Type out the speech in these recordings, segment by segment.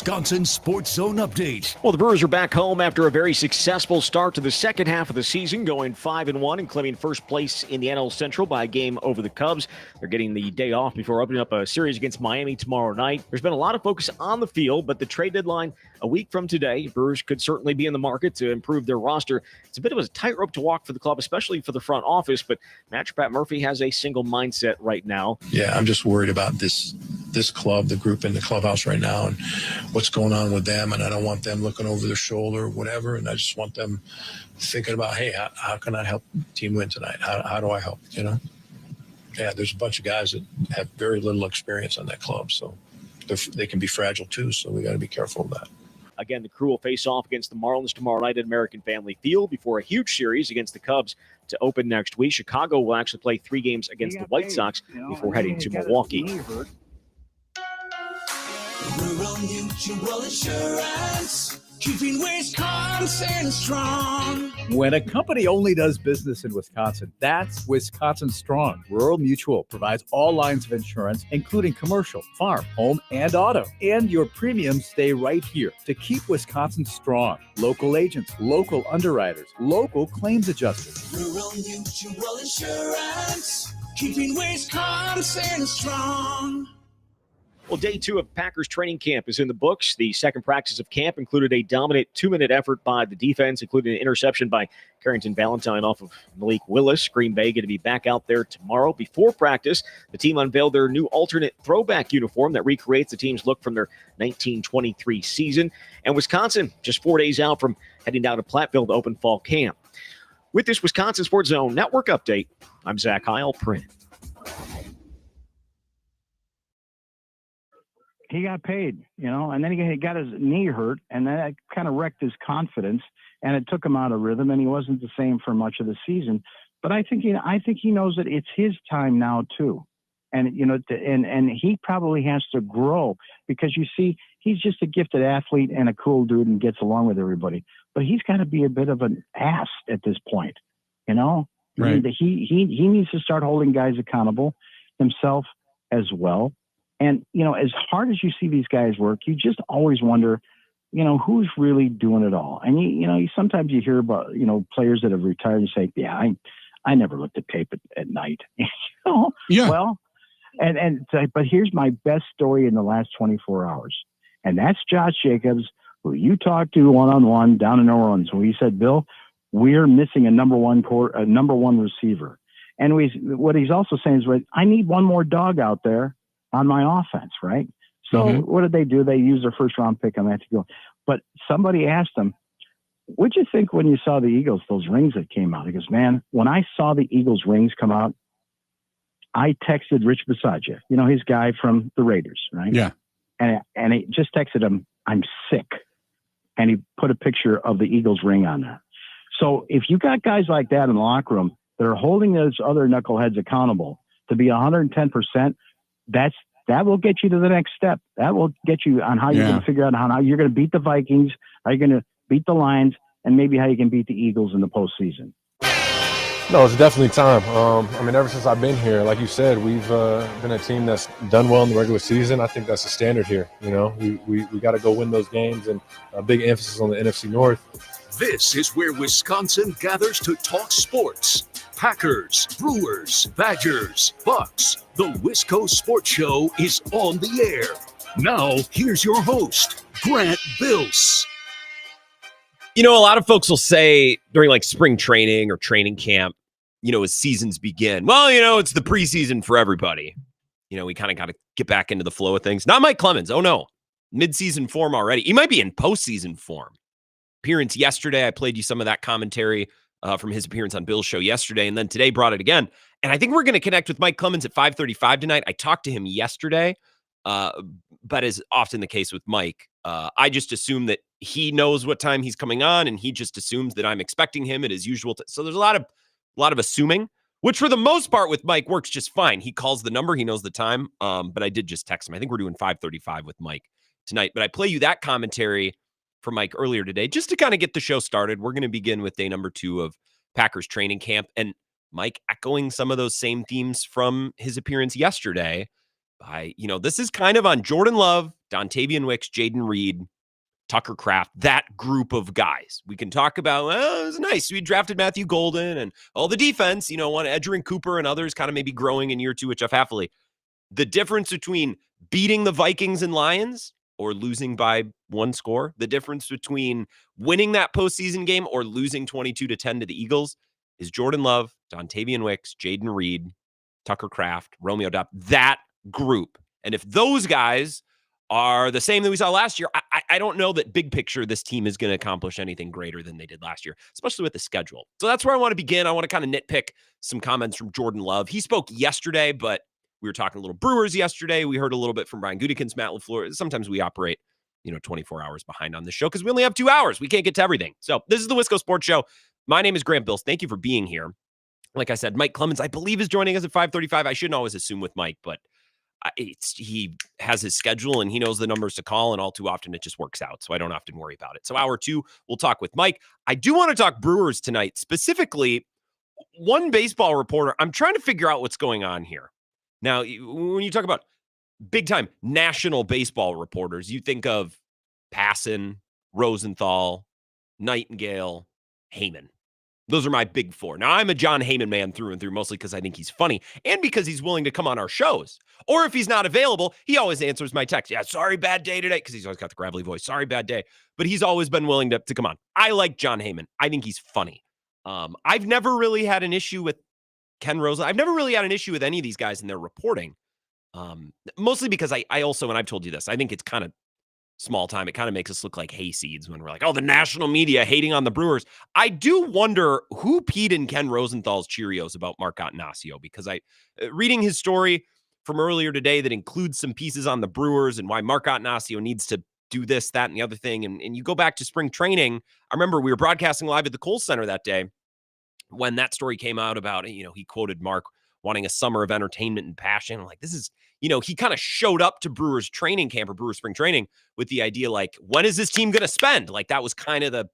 Wisconsin Sports Zone update. Well, the Brewers are back home after a very successful start to the second half of the season, going 5-1 and claiming first place in the NL Central by a game over the Cubs. They're getting the day off before opening up a series against Miami tomorrow night. There's been a lot of focus on the field, but the trade deadline a week from today, Brewers could certainly be in the market to improve their roster. It's a bit of a tightrope to walk for the club, especially for the front office, but Manager Pat Murphy has a single mindset right now. Yeah, I'm just worried about this club, the group in the clubhouse right now, and what's going on with them. And I don't want them looking over their shoulder or whatever. And I just want them thinking about, hey, how can I help the team win tonight? How do I help? You know? Yeah, there's a bunch of guys that have very little experience on that club, so they can be fragile too. So we got to be careful of that. Again, the Crew will face off against the Marlins tomorrow night at American Family Field before a huge series against the Cubs to open next week. Chicago will actually play 3 games against the White Sox before heading to Milwaukee. Rural Mutual Insurance, keeping Wisconsin strong. When a company only does business in Wisconsin, that's Wisconsin Strong. Rural Mutual provides all lines of insurance, including commercial, farm, home, and auto. And your premiums stay right here to keep Wisconsin strong. Local agents, local underwriters, local claims adjusters. Rural Mutual Insurance, keeping Wisconsin strong. Well, day 2 of Packers training camp is in the books. The second practice of camp included a dominant 2-minute effort by the defense, including an interception by Carrington Valentine off of Malik Willis. Green Bay going to be back out there tomorrow. Before practice, the team unveiled their new alternate throwback uniform that recreates the team's look from their 1923 season. And Wisconsin, just 4 days out from heading down to Platteville to open fall camp. With this Wisconsin Sports Zone Network update, I'm Zach Heilprin. He got paid, and then he got his knee hurt, and that kind of wrecked his confidence, and it took him out of rhythm, and he wasn't the same for much of the season. But I think he knows that it's his time now too, and and he probably has to grow, because you see, he's just a gifted athlete and a cool dude and gets along with everybody, but he's got to be a bit of an ass at this point, Right. He needs to start holding guys accountable, himself as well. And, as hard as you see these guys work, you just always wonder, who's really doing it all. And, sometimes you hear about, players that have retired and say, yeah, I never looked at tape at night. Yeah. Well, but here's my best story in the last 24 hours. And that's Josh Jacobs, who you talked to one-on-one down in New Orleans. So he said, Bill, we're missing a number one receiver. And what he's also saying is, I need one more dog out there on my offense, right? So What did they do? They used their first round pick on that to go. But somebody asked him, what'd you think when you saw the Eagles, those rings that came out? He goes, man, when I saw the Eagles rings come out, I texted Rich Bisaccia, his guy from the Raiders, right? Yeah. And he just texted him, I'm sick. And he put a picture of the Eagles ring on there. So if you got guys like that in the locker room that are holding those other knuckleheads accountable to be 110%, that will get you to the next step. That will get you on how you're going to figure out how you're going to beat the Vikings, how you're going to beat the Lions, and maybe how you can beat the Eagles in the postseason. No, it's definitely time. Ever since I've been here, like you said, we've been a team that's done well in the regular season. I think that's a standard here. We got to go win those games, and a big emphasis on the NFC North. This is where Wisconsin gathers to talk sports. Packers, Brewers, Badgers, Bucks. The Wisco Sports Show is on the air. Now, here's your host, Grant Bills. A lot of folks will say during spring training or training camp, as seasons begin, well, it's the preseason for everybody. We kind of got to get back into the flow of things. Not Mike Clemens. Oh, no. Mid-season form already. He might be in postseason form. Appearance yesterday, I played you some of that commentary from his appearance on Bill's show yesterday, and then today brought it again. And I think we're going to connect with Mike Clemens at 5:35 tonight. I talked to him yesterday, but as often the case with Mike, I just assume that he knows what time he's coming on, and he just assumes that I'm expecting him at his usual. So there's a lot of assuming, which for the most part with Mike works just fine. He calls the number, he knows the time. But I did just text him. I think we're doing 5:35 with Mike tonight. But I play you that commentary from Mike earlier today, just to kind of get the show started. We're going to begin with day number 2 of Packers training camp, and Mike echoing some of those same themes from his appearance yesterday. by, this is kind of on Jordan Love, Dontavian Wicks, Jaden Reed, Tucker Kraft, that group of guys. We can talk about, it was nice. We drafted Matthew Golden and all the defense, one Edgerrin Cooper and others kind of maybe growing in year 2 with Jeff Hafley. The difference between beating the Vikings and Lions or losing by 1 score, the difference between winning that postseason game or losing 22-10 to the Eagles is Jordan Love, Dontavian Wicks, Jaden Reed, Tucker Kraft, Romeo Dopp, that group. And if those guys are the same that we saw last year, I don't know that big picture this team is going to accomplish anything greater than they did last year, especially with the schedule. So that's where I want to begin. I want to kind of nitpick some comments from Jordan Love. He spoke yesterday, but we were talking a little Brewers yesterday. We heard a little bit from Brian Gutekunst, Matt LaFleur. Sometimes we operate, 24 hours behind on this show because we only have 2 hours. We can't get to everything. So this is the Wisco Sports Show. My name is Grant Bills. Thank you for being here. Like I said, Mike Clemens, I believe, is joining us at 5:35. I shouldn't always assume with Mike, but he has his schedule and he knows the numbers to call, and all too often it just works out. So I don't often worry about it. So hour 2, we'll talk with Mike. I do want to talk Brewers tonight, specifically one baseball reporter. I'm trying to figure out what's going on here. Now, when you talk about big time national baseball reporters, you think of Passan, Rosenthal, Nightingale, Heyman. Those are my big 4. Now, I'm a John Heyman man through and through, mostly because I think he's funny and because he's willing to come on our shows. Or if he's not available, he always answers my text. Yeah, sorry, bad day today, because he's always got the gravelly voice. Sorry, bad day. But he's always been willing to come on. I like John Heyman. I think he's funny. I've never really had an issue with Ken Rosenthal. I've never really had an issue with any of these guys in their reporting. Mostly because I also, and I've told you this, I think it's kind of small time. It kind of makes us look like hayseeds when we're like, oh, the national media hating on the Brewers. I do wonder who peed in Ken Rosenthal's Cheerios about Mark Attanasio, because reading his story from earlier today that includes some pieces on the Brewers and why Mark Attanasio needs to do this, that, and the other thing. And you go back to spring training. I remember we were broadcasting live at the Kohl Center that day when that story came out about, he quoted Mark wanting a summer of entertainment and passion. I'm like, this is, he kind of showed up to Brewers training camp or Brewers spring training with the idea, like, when is this team going to spend? Like, that was kind of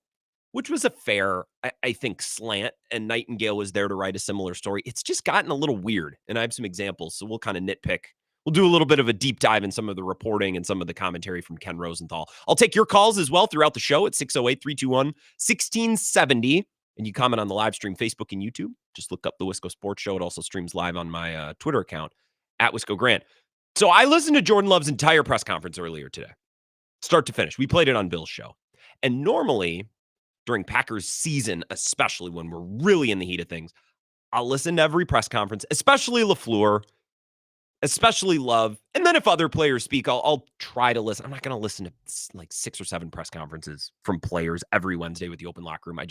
which was a fair, I think, slant. And Nightingale was there to write a similar story. It's just gotten a little weird. And I have some examples. So we'll kind of nitpick. We'll do a little bit of a deep dive in some of the reporting and some of the commentary from Ken Rosenthal. I'll take your calls as well throughout the show at 608-321-1670. And you comment on the live stream, Facebook and YouTube. Just look up the Wisco Sports Show. It also streams live on my Twitter account at Wisco Grant. So I listened to Jordan Love's entire press conference earlier today, start to finish. We played it on Bill's show. And normally during Packers season, especially when we're really in the heat of things, I'll listen to every press conference, especially LaFleur, especially Love. And then if other players speak, I'll try to listen. I'm not going to listen to like 6 or 7 press conferences from players every Wednesday with the open locker room.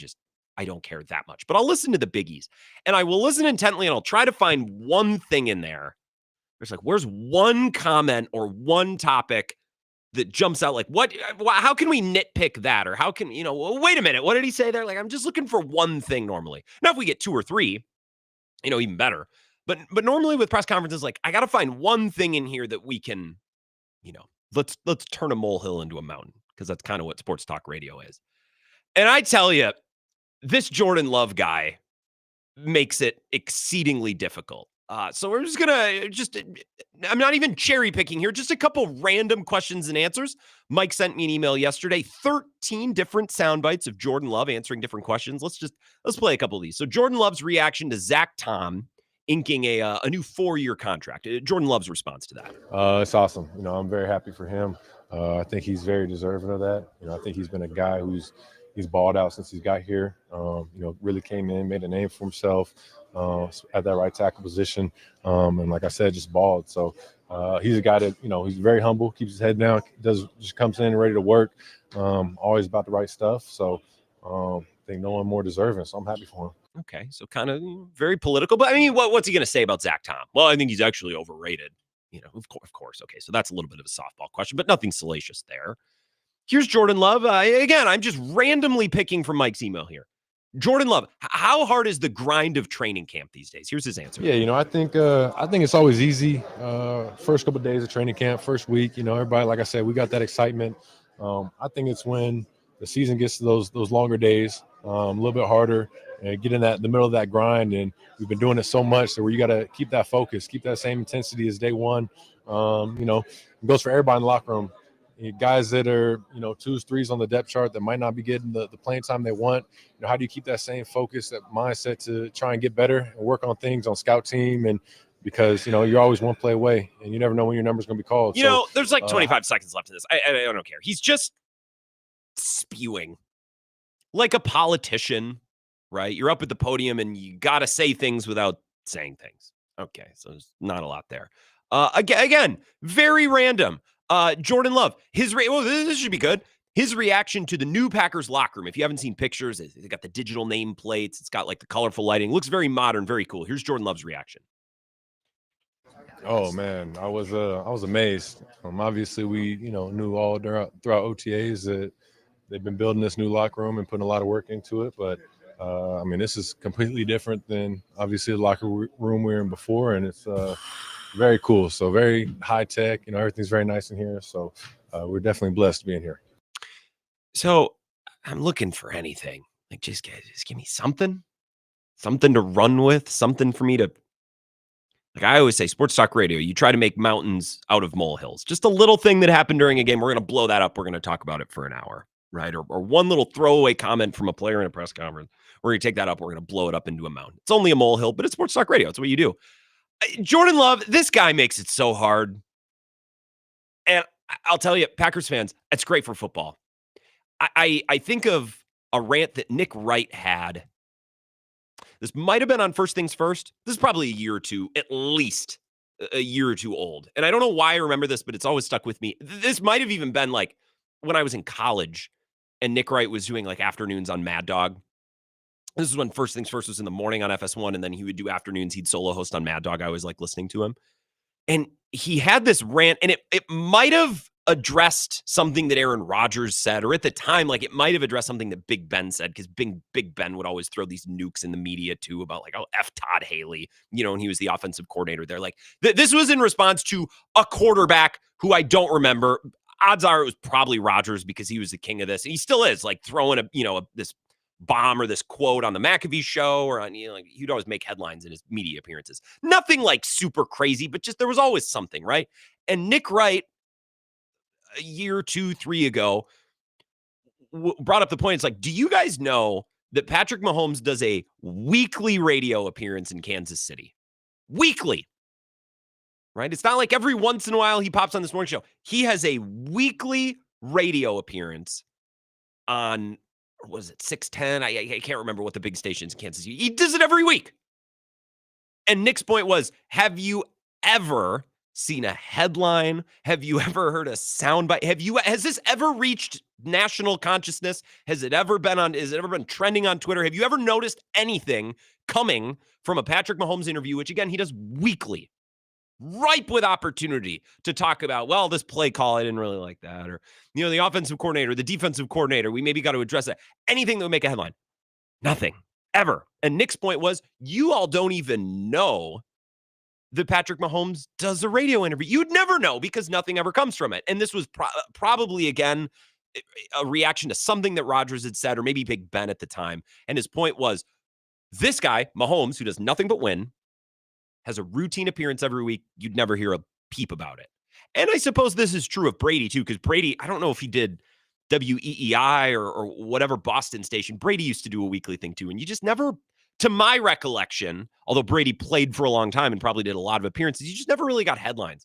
I don't care that much, but I'll listen to the biggies, and I will listen intently, and I'll try to find one thing in there. There's like, where's one comment or one topic that jumps out? Like, how can we nitpick that? Or how can, wait a minute, what did he say there? Like, I'm just looking for one thing normally. Now, if we get 2 or 3, even better. But normally with press conferences, like, I got to find one thing in here that we can, let's turn a molehill into a mountain, because that's kind of what sports talk radio is. And I tell you, this Jordan Love guy makes it exceedingly difficult. So we're just going to I'm not even cherry picking here, just a couple random questions and answers. Mike sent me an email yesterday, 13 different sound bites of Jordan Love answering different questions. Let's play a couple of these. So Jordan Love's reaction to Zach Tom inking a new 4-year contract. Jordan Love's response to that. It's awesome. I'm very happy for him. I think he's very deserving of that. I think he's been a guy he's balled out since he's got here. Really came in, made a name for himself at that right tackle position. And like I said, just balled. So he's a guy that, he's very humble, keeps his head down, just comes in ready to work, always about the right stuff. So I think no one more deserving. So I'm happy for him. Okay. So kind of very political, but I mean, what's he going to say about Zach Tom? Well, I think he's actually overrated. Of course. Okay. So that's a little bit of a softball question, but nothing salacious there. Here's Jordan Love. Again, I'm just randomly picking from Mike's email here. Jordan Love, how hard is the grind of training camp these days? Here's his answer. Yeah, I think it's always easy. First couple of days of training camp, first week, everybody, like I said, we got that excitement. I think it's when the season gets to those longer days, a little bit harder, and get in the middle of that grind. And we've been doing it so much, so where you got to keep that focus, keep that same intensity as day one. It goes for everybody in the locker room. Guys that are, 2s, 3s on the depth chart that might not be getting the playing time they want. How do you keep that same focus, that mindset to try and get better and work on things on scout team? And because, you're always one play away and you never know when your number's going to be called. There's like 25 seconds left in this. I don't care. He's just spewing like a politician, right? You're up at the podium and you got to say things without saying things. Okay, so there's not a lot there. Again, very random. Jordan Love, this should be good. His reaction to the new Packers locker room. If you haven't seen pictures, they got the digital name plates. It's got like the colorful lighting. Looks very modern, very cool. Here's Jordan Love's reaction. Oh man, I was amazed. Obviously, we knew all throughout OTAs that they've been building this new locker room and putting a lot of work into it. But this is completely different than obviously the locker room we were in before, and it's very cool. So very high tech. Everything's very nice in here. So we're definitely blessed being here. So I'm looking for anything. Like just give me something to run with, something for me to. Like I always say, sports talk radio, you try to make mountains out of molehills. Just a little thing that happened during a game. We're going to blow that up. We're going to talk about it for an hour, right? Or one little throwaway comment from a player in a press conference. We're going to take that up. We're going to blow it up into a mountain. It's only a molehill, but it's sports talk radio. It's what you do. Jordan Love, this guy makes it so hard. And I'll tell you, Packers fans, it's great for football. I think of a rant that Nick Wright had. This might have been on First Things First. This is probably a year or two, at least a year or two old. And I don't know why I remember this, but it's always stuck with me. This might have even been like when I was in college and Nick Wright was doing like afternoons on Mad Dog. This is when First Things First was in the morning on FS1, and then he would do afternoons. He'd solo host on Mad Dog. I always like listening to him. And he had this rant, and it might have addressed something that Aaron Rodgers said, or at the time, like it might have addressed something that Big Ben said, because Big Ben would always throw these nukes in the media too about like, oh, F Todd Haley, and he was the offensive coordinator there. Like this was in response to a quarterback who I don't remember. Odds are it was probably Rodgers because he was the king of this. And he still is, like throwing this bomb or this quote on the McAfee show, or on, he'd always make headlines in his media appearances. Nothing like super crazy, but just there was always something, right? And Nick Wright, a year, 2, 3 ago, brought up the point. It's like, do you guys know that Patrick Mahomes does a weekly radio appearance in Kansas City? Weekly, right? It's not like every once in a while he pops on this morning show. He has a weekly radio appearance on, what is it, 610? I can't remember what the big station's in Kansas City. He does it every week. And Nick's point was, have you ever seen a headline? Have you ever heard a soundbite? Has this ever reached national consciousness? Has it ever been trending on Twitter? Have you ever noticed anything coming from a Patrick Mahomes interview, which again, he does weekly, ripe with opportunity to talk about, well, this play call, I didn't really like that. Or, the offensive coordinator, the defensive coordinator, we maybe got to address that. Anything that would make a headline. Nothing, ever. And Nick's point was, you all don't even know that Patrick Mahomes does a radio interview. You'd never know because nothing ever comes from it. And this was probably, again, a reaction to something that Rodgers had said, or maybe Big Ben at the time. And his point was, this guy, Mahomes, who does nothing but win, has a routine appearance every week. You'd never hear a peep about it. And I suppose this is true of Brady, too, because Brady, I don't know if he did WEEI or whatever Boston station. Brady used to do a weekly thing, too. And you just never, to my recollection, although Brady played for a long time and probably did a lot of appearances, you just never really got headlines.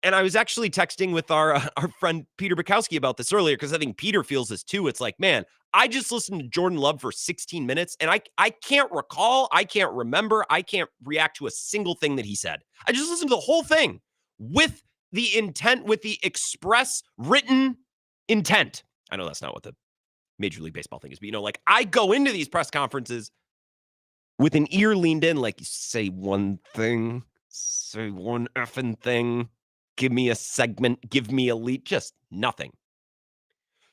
And I was actually texting with our friend Peter Bukowski about this earlier, because I think Peter feels this too. It's like, man, I just listened to Jordan Love for 16 minutes and I can't recall, I can't remember, I can't react to a single thing that he said. I just listened to the whole thing with the intent, with the express written intent. I know that's not what the Major League Baseball thing is, but like I go into these press conferences with an ear leaned in, like, you say one thing, say one effing thing, give me a segment, give me a lead, just nothing.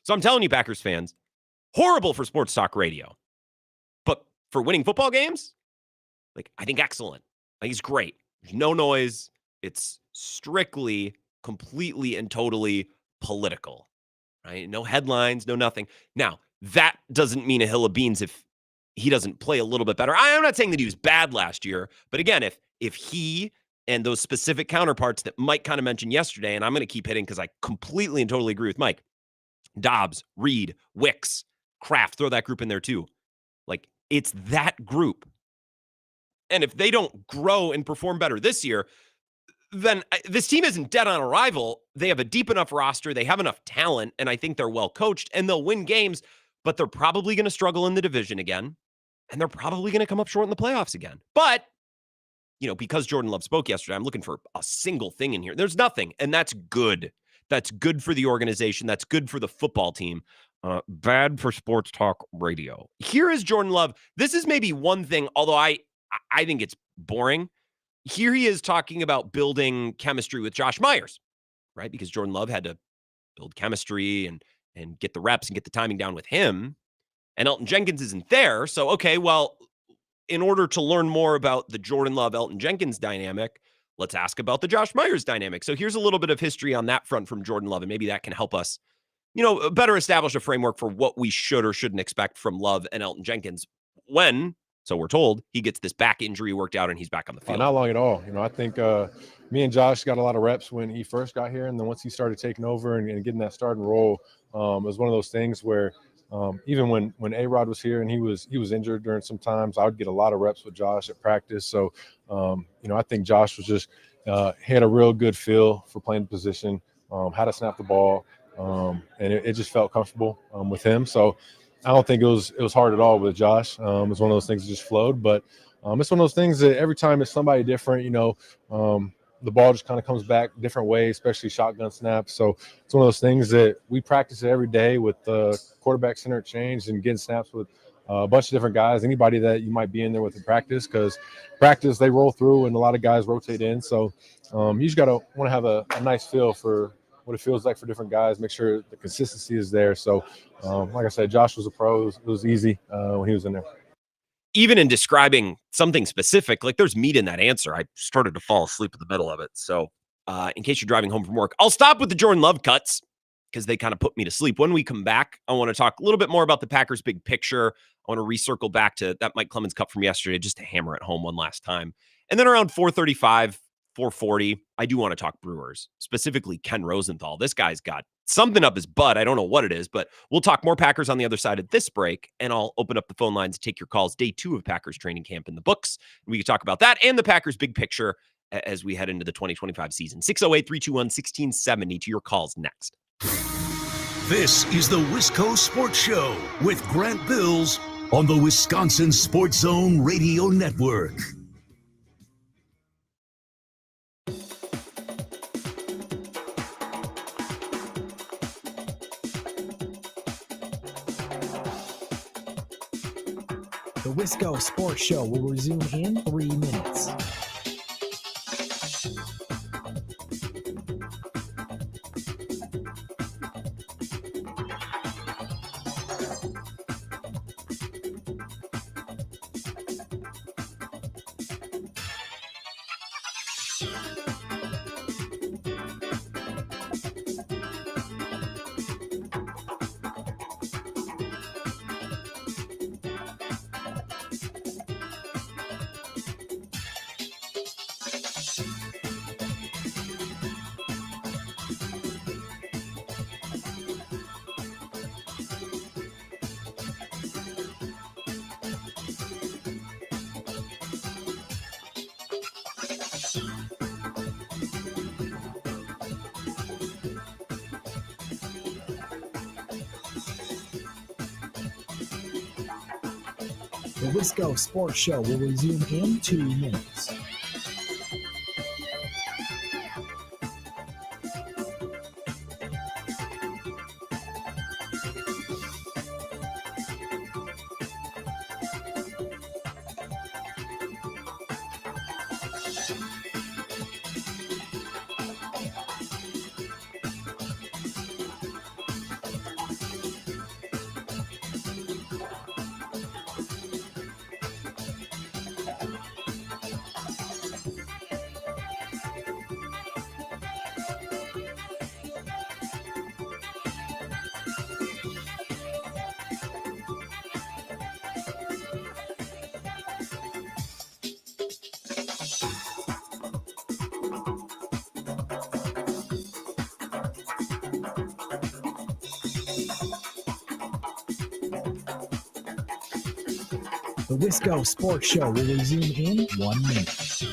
So I'm telling you, Packers fans, horrible for sports talk radio. But for winning football games, like, I think excellent. I think it's great. There's no noise. It's strictly, completely, and totally political, right? No headlines, no nothing. Now, that doesn't mean a hill of beans if he doesn't play a little bit better. I'm not saying that he was bad last year, but again, if he and those specific counterparts that Mike kind of mentioned yesterday, and I'm going to keep hitting because I completely and totally agree with Mike. Dobbs, Reed, Wicks, Kraft, throw that group in there too. Like, it's that group. And if they don't grow and perform better this year, then this team isn't dead on arrival. They have a deep enough roster. They have enough talent, and I think they're well coached, and they'll win games, but they're probably going to struggle in the division again, and they're probably going to come up short in the playoffs again. But, because Jordan Love spoke yesterday, I'm looking for a single thing in here. There's nothing, and that's good. That's good for the organization. That's good for the football team. Bad for sports talk radio. Here is Jordan Love. This is maybe one thing, although I think it's boring. Here he is talking about building chemistry with Josh Myers, right? Because Jordan Love had to build chemistry and get the reps and get the timing down with him. And Elton Jenkins isn't there. So, okay, well, in order to learn more about the Jordan Love, Elton Jenkins dynamic, let's ask about the Josh Myers dynamic. So here's a little bit of history on that front from Jordan Love, and maybe that can help us, better establish a framework for what we should or shouldn't expect from Love and Elton Jenkins when, so we're told, he gets this back injury worked out and he's back on the field. Not long at all. I think me and Josh got a lot of reps when he first got here, and then once he started taking over and getting that starting role, it was one of those things where even when A-Rod was here and he was injured during some times, I would get a lot of reps with Josh at practice. So, I think Josh was just had a real good feel for playing the position, how to snap the ball, and it just felt comfortable with him. So I don't think it was hard at all with Josh. It was one of those things that just flowed, but it's one of those things that every time it's somebody different, the ball just kind of comes back different ways, especially shotgun snaps. So it's one of those things that we practice it every day with the quarterback center exchange and getting snaps with a bunch of different guys, anybody that you might be in there with in practice, because practice they roll through and a lot of guys rotate in. So you just want to have a nice feel for what it feels like for different guys, make sure the consistency is there. So like I said, Josh was a pro. It was easy when he was in there. Even in describing something specific, like there's meat in that answer. I started to fall asleep in the middle of it. So in case you're driving home from work, I'll stop with the Jordan Love cuts because they kind of put me to sleep. When we come back, I want to talk a little bit more about the Packers' big picture. I want to recircle back to that Mike Clemens cut from yesterday just to hammer it home one last time. And then around 4:35, 4:40, I do want to talk Brewers, specifically Ken Rosenthal. This guy's got something up his butt. I don't know what it is, but we'll talk more Packers on the other side of this break, and I'll open up the phone lines to take your calls. Day 2 of Packers training camp in the books. We can talk about that and the Packers' big picture as we head into the 2025 season. 608-321-1670 to your calls next. This is the Wisco Sports Show with Grant Bills on the Wisconsin Sports Zone Radio Network. The Wisco Sports Show will resume in 3 minutes. The Wisco Sports Show will resume in 2 minutes. The Wisco Sports Show will resume in 1 minute.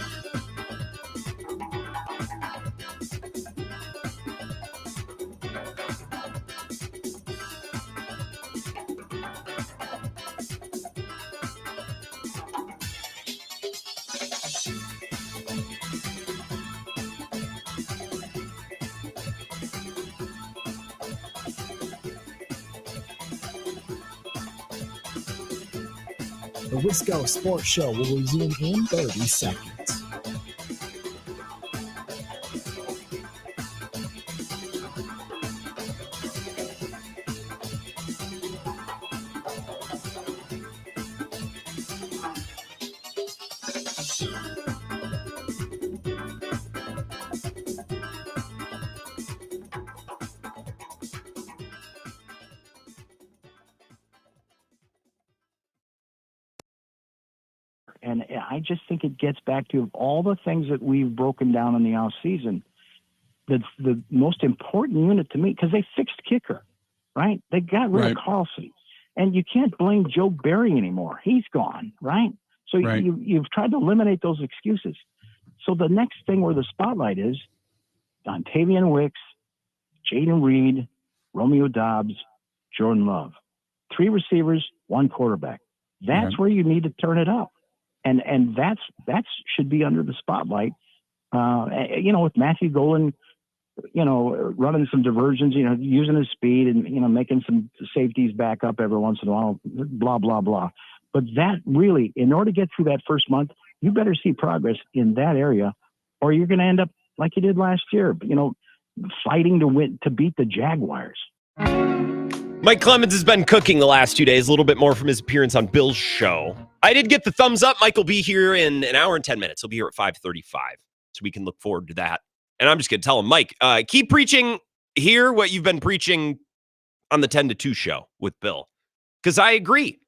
The Wisco Sports Show will resume in 30 seconds. And I just think it gets back to all the things that we've broken down in the off season. That's the most important unit to me, because they fixed kicker, right? They got rid of Carlson, and you can't blame Joe Barry anymore. He's gone, right? So you've tried to eliminate those excuses. So the next thing where the spotlight is Dontavian Wicks, Jaden Reed, Romeo Dobbs, Jordan Love. 3 receivers, 1 quarterback. That's where you need to turn it up. And that's should be under the spotlight. With Matthew Golden, running some diversions, using his speed and, making some safeties back up every once in a while, blah, blah, blah. But that really, in order to get through that first month, you better see progress in that area, or you're going to end up like you did last year, fighting to beat the Jaguars. Mike Clemens has been cooking the last 2 days, a little bit more from his appearance on Bill's show. I did get the thumbs up. Mike will be here in an hour and 10 minutes. He'll be here at 5:35, so we can look forward to that. And I'm just going to tell him, Mike, keep preaching here what you've been preaching on the 10 to 2 show with Bill, because I agree.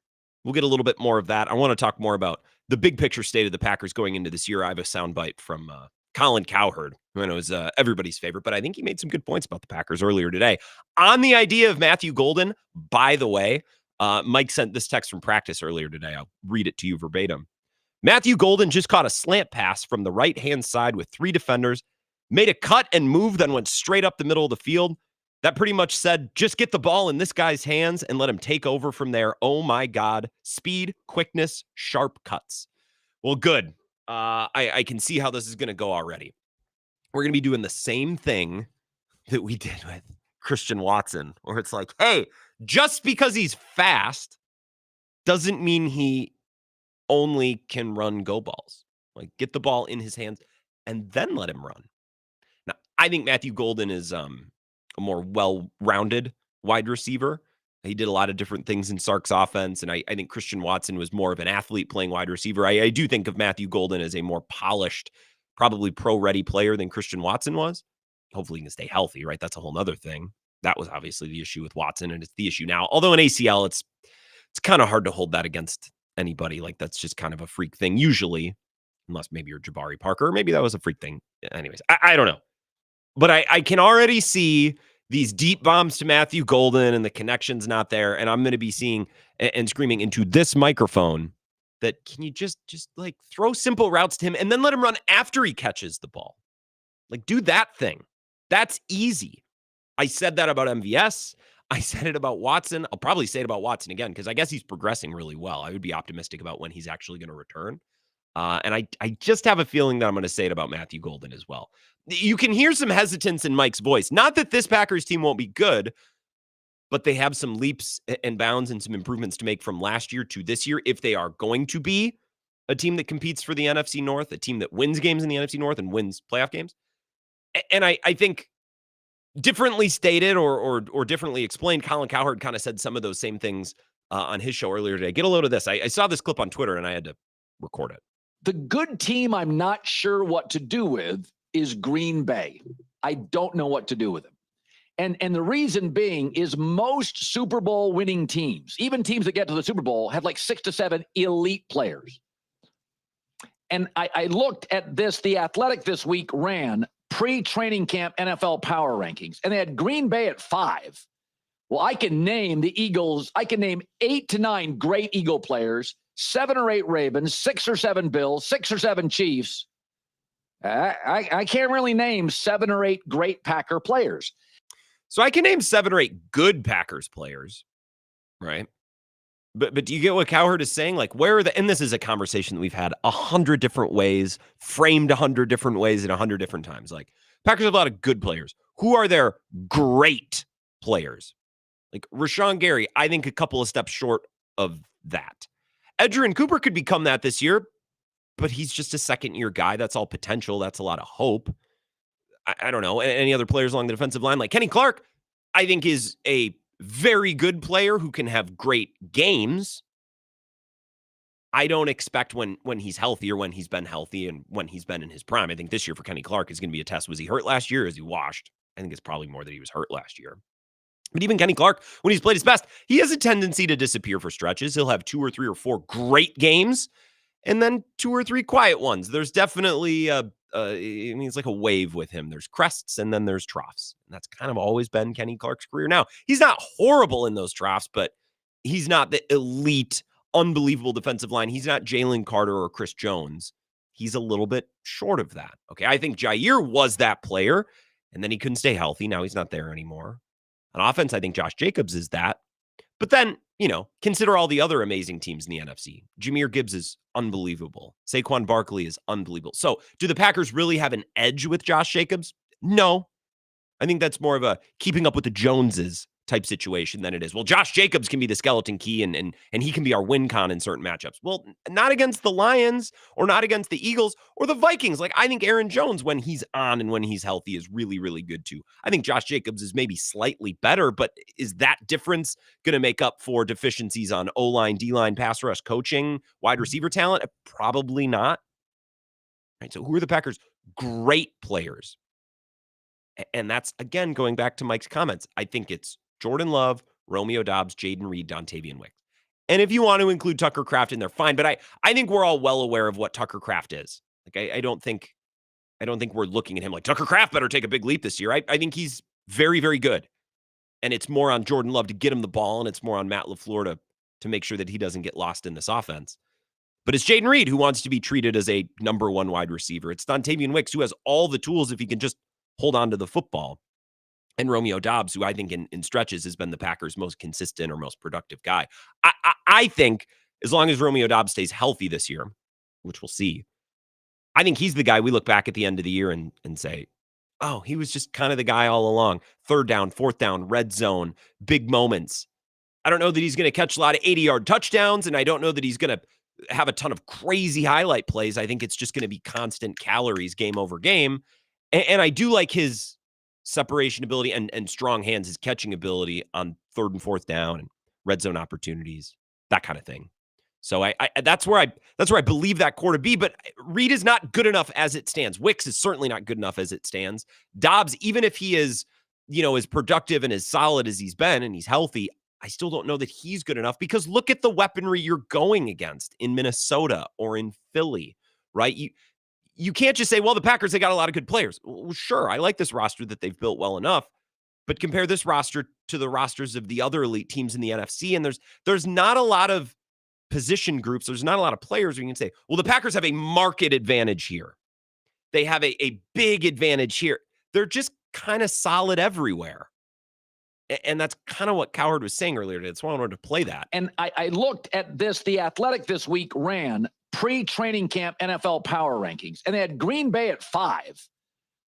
We'll get a little bit more of that. I want to talk more about the big picture state of the Packers going into this year. I have a soundbite from Colin Cowherd, who I know is everybody's favorite, but I think he made some good points about the Packers earlier today. On the idea of Matthew Golden, by the way, Mike sent this text from practice earlier today. I'll read it to you verbatim. Matthew Golden just caught a slant pass from the right-hand side with 3 defenders, made a cut and move, then went straight up the middle of the field. That pretty much said, just get the ball in this guy's hands and let him take over from there. Oh, my God. Speed, quickness, sharp cuts. Well, good. I can see how this is going to go already. We're going to be doing the same thing that we did with Christian Watson, where it's like, hey, just because he's fast doesn't mean he only can run go balls. Like, get the ball in his hands and then let him run. Now, I think Matthew Golden is a more well-rounded wide receiver. He did a lot of different things in Sark's offense, and I think Christian Watson was more of an athlete playing wide receiver. I do think of Matthew Golden as a more polished, probably pro-ready player than Christian Watson was. Hopefully he can stay healthy, right? That's a whole other thing. That was obviously the issue with Watson, and it's the issue now. Although in ACL, it's kind of hard to hold that against anybody. Like, that's just kind of a freak thing usually, unless maybe you're Jabari Parker. Maybe that was a freak thing. Anyways, I don't know. But I can already see these deep bombs to Matthew Golden and the connection's not there. And I'm going to be seeing and screaming into this microphone that, can you just like throw simple routes to him and then let him run after he catches the ball? Like, do that thing. That's easy. I said that about MVS. I said it about Watson. I'll probably say it about Watson again, because I guess he's progressing really well. I would be optimistic about when he's actually going to return. And I just have a feeling that I'm going to say it about Matthew Golden as well. You can hear some hesitance in Mike's voice. Not that this Packers team won't be good, but they have some leaps and bounds and some improvements to make from last year to this year if they are going to be a team that competes for the NFC North, a team that wins games in the NFC North and wins playoff games. And I think differently stated or differently explained, Colin Cowherd kind of said some of those same things on his show earlier today. Get a load of this. I saw this clip on Twitter and I had to record it. The good team I'm not sure what to do with is Green Bay. I don't know what to do with them. And the reason being is most Super Bowl winning teams, even teams that get to the Super Bowl, have like 6 to 7 elite players. And I looked at this. The Athletic this week ran pre-training camp NFL power rankings, and they had Green Bay at 5. Well, I can name the Eagles. I can name 8 to 9 great Eagle players 7 or 8 Ravens, 6 or 7 Bills, 6 or 7 Chiefs. I can't really name 7 or 8 great Packer players. So I can name 7 or 8 good Packers players, right? But do you get what Cowherd is saying? Like, where are the, and this is a conversation that we've had 100 different ways, framed 100 different ways at 100 different times. Like, Packers have a lot of good players. Who are their great players? Like Rashawn Gary, I think a couple of steps short of that. Edgerrin Cooper could become that this year, but he's just a second-year guy. That's all potential. That's a lot of hope. I don't know. Any other players along the defensive line? Like Kenny Clark, I think is a very good player who can have great games. I don't expect when he's healthy or when he's been healthy and when he's been in his prime. I think this year for Kenny Clark is going to be a test. Was he hurt last year? Is he washed? I think it's probably more that he was hurt last year. But even Kenny Clark, when he's played his best, he has a tendency to disappear for stretches. He'll have 2 or 3 or 4 great games and then 2 or 3 quiet ones. There's definitely it's like a wave with him. There's crests and then there's troughs. And that's kind of always been Kenny Clark's career. Now, he's not horrible in those troughs, but he's not the elite, unbelievable defensive line. He's not Jalen Carter or Chris Jones. He's a little bit short of that. Okay, I think Jair was that player, and then he couldn't stay healthy. Now he's not there anymore. On offense, I think Josh Jacobs is that. But then, consider all the other amazing teams in the NFC. Jahmyr Gibbs is unbelievable. Saquon Barkley is unbelievable. So do the Packers really have an edge with Josh Jacobs? No. I think that's more of a keeping up with the Joneses type situation than it is. Well, Josh Jacobs can be the skeleton key and he can be our win con in certain matchups. Well, not against the Lions or not against the Eagles or the Vikings. Like, I think Aaron Jones, when he's on and when he's healthy, is really, really good too. I think Josh Jacobs is maybe slightly better, but is that difference going to make up for deficiencies on O-line, D-line, pass rush, coaching, wide receiver talent? Probably not. Right. So who are the Packers' great players? And that's, again, going back to Mike's comments. I think it's Jordan Love, Romeo Doubs, Jaden Reed, Dontavian Wicks. And if you want to include Tucker Kraft in there, fine. But I think we're all well aware of what Tucker Kraft is. Like, I don't think we're looking at him like Tucker Kraft better take a big leap this year. I think he's very, very good. And it's more on Jordan Love to get him the ball, and it's more on Matt LaFleur to make sure that he doesn't get lost in this offense. But it's Jaden Reed who wants to be treated as a number 1 wide receiver. It's Dontavian Wicks who has all the tools if he can just hold on to the football. And Romeo Doubs, who I think in stretches has been the Packers' most consistent or most productive guy. I think as long as Romeo Doubs stays healthy this year, which we'll see, I think he's the guy we look back at the end of the year and say, oh, he was just kind of the guy all along. 3rd down, 4th down, red zone, big moments. I don't know that he's going to catch a lot of 80-yard touchdowns, and I don't know that he's going to have a ton of crazy highlight plays. I think it's just going to be constant calories game over game. And I do like his separation ability and strong hands, his catching ability on 3rd and 4th down and red zone opportunities, that kind of thing. So I that's where I believe that core to be. But Reed is not good enough as it stands. Wicks is certainly not good enough as it stands. Doubs, even if he is, as productive and as solid as he's been and he's healthy, I still don't know that he's good enough because look at the weaponry you're going against in Minnesota or in Philly, right? You can't just say, well, the Packers, they got a lot of good players. Well, sure, I like this roster that they've built well enough, but compare this roster to the rosters of the other elite teams in the NFC, and there's not a lot of position groups. There's not a lot of players where you can say, well, the Packers have a market advantage here. They have a big advantage here. They're just kind of solid everywhere. And that's kind of what Cowherd was saying earlier. That's why I wanted to play that. And I looked at this. The Athletic this week ran pre-training camp NFL power rankings, and they had Green Bay at 5.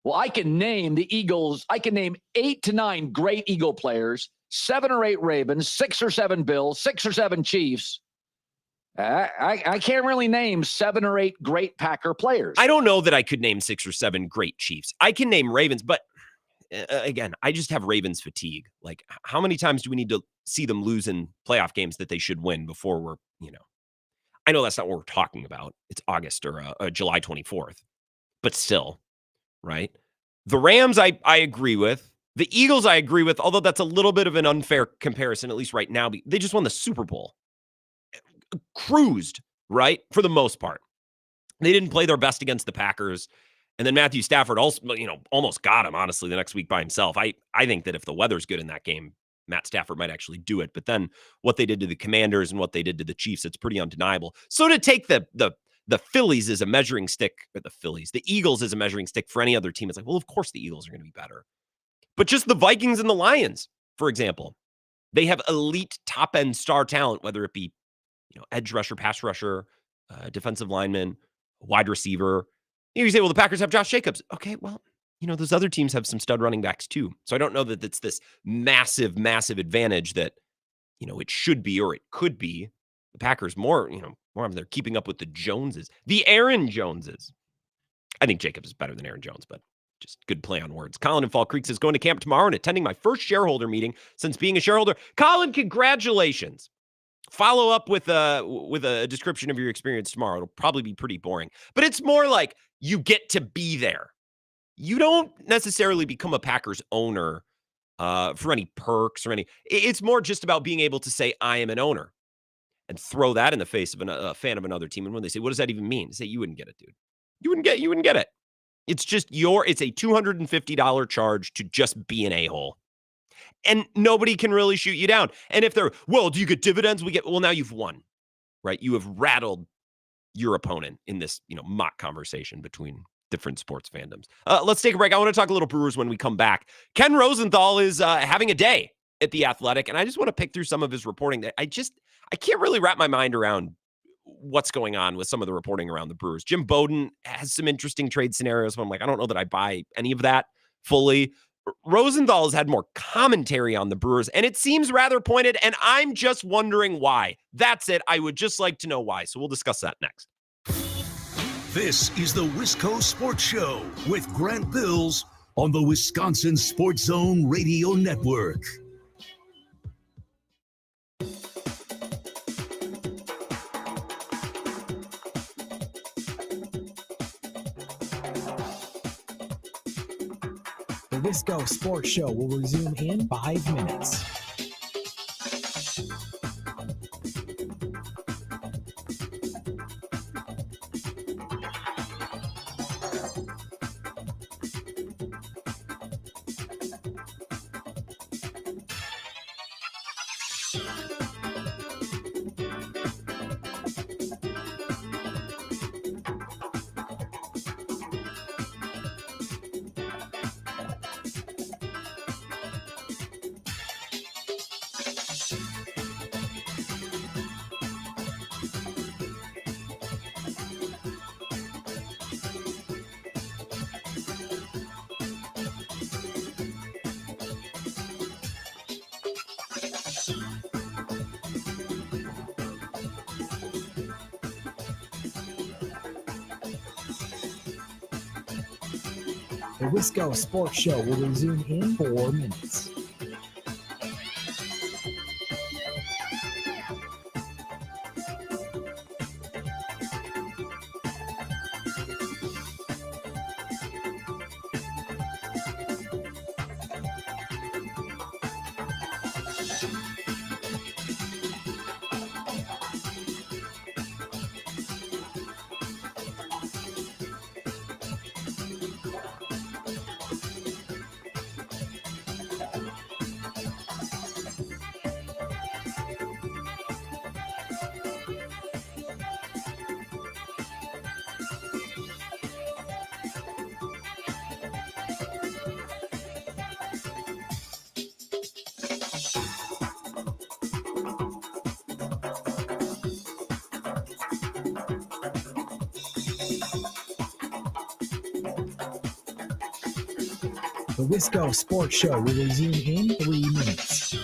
Well, I can name the Eagles. I can name 8 to 9 great Eagle players, 7 or 8 Ravens, 6 or 7 Bills, 6 or 7 Chiefs. I can't really name 7 or 8 great Packer players. I don't know that I could name 6 or 7 great Chiefs. I can name Ravens, but again, I just have Ravens fatigue. Like, how many times do we need to see them lose in playoff games that they should win before we're, I know that's not what we're talking about. It's August or July 24th, but still, right? The Rams, I agree with. The Eagles, I agree with, although that's a little bit of an unfair comparison, at least right now. They just won the Super Bowl. Cruised, right? For the most part. They didn't play their best against the Packers. And then Matthew Stafford also, almost got him, honestly, the next week by himself. I think that if the weather's good in that game, Matt Stafford might actually do it. But then what they did to the Commanders and what they did to the Chiefs, it's pretty undeniable. So to take the Phillies as a measuring stick, or the Eagles as a measuring stick for any other team, it's like, well, of course the Eagles are going to be better. But just the Vikings and the Lions, for example, they have elite top-end star talent, whether it be edge rusher, pass rusher, defensive lineman, wide receiver. You say, well, the Packers have Josh Jacobs. Okay, well, those other teams have some stud running backs too. So I don't know that it's this massive, massive advantage that, it should be or it could be. The Packers more of they're keeping up with the Joneses, the Aaron Joneses. I think Jacobs is better than Aaron Jones, but just good play on words. Colin in Fall Creek says, going to camp tomorrow and attending my first shareholder meeting since being a shareholder. Colin, congratulations. Follow up with a description of your experience tomorrow. It'll probably be pretty boring, but it's more like you get to be there. You don't necessarily become a Packers owner for any perks or any. It's more just about being able to say, I am an owner, and throw that in the face of a fan of another team. And when they say, what does that even mean? Say, you wouldn't get it, dude. You wouldn't get it. It's just it's a $250 charge to just be an a-hole. And nobody can really shoot you down. And if they're, well, do you get dividends? Now you've won, right? You have rattled your opponent in this, mock conversation between different sports fandoms. Let's take a break. I want to talk a little Brewers when we come back. Ken Rosenthal is having a day at The Athletic, and I just want to pick through some of his reporting that I can't really wrap my mind around what's going on with some of the reporting around the Brewers. Jim Bowden has some interesting trade scenarios, but I'm like, I don't know that I buy any of that fully. Rosenthal has had more commentary on the Brewers, and it seems rather pointed, and I'm just wondering why. That's it. I would just like to know why. So we'll discuss that next. This is the Wisco Sports Show with Grant Bills on the Wisconsin Sports Zone Radio Network. The Wisco Sports Show will resume in 5 minutes. The Wisco Sports Show will resume in 4 minutes. The Wisco Sports Show will resume in 3 minutes.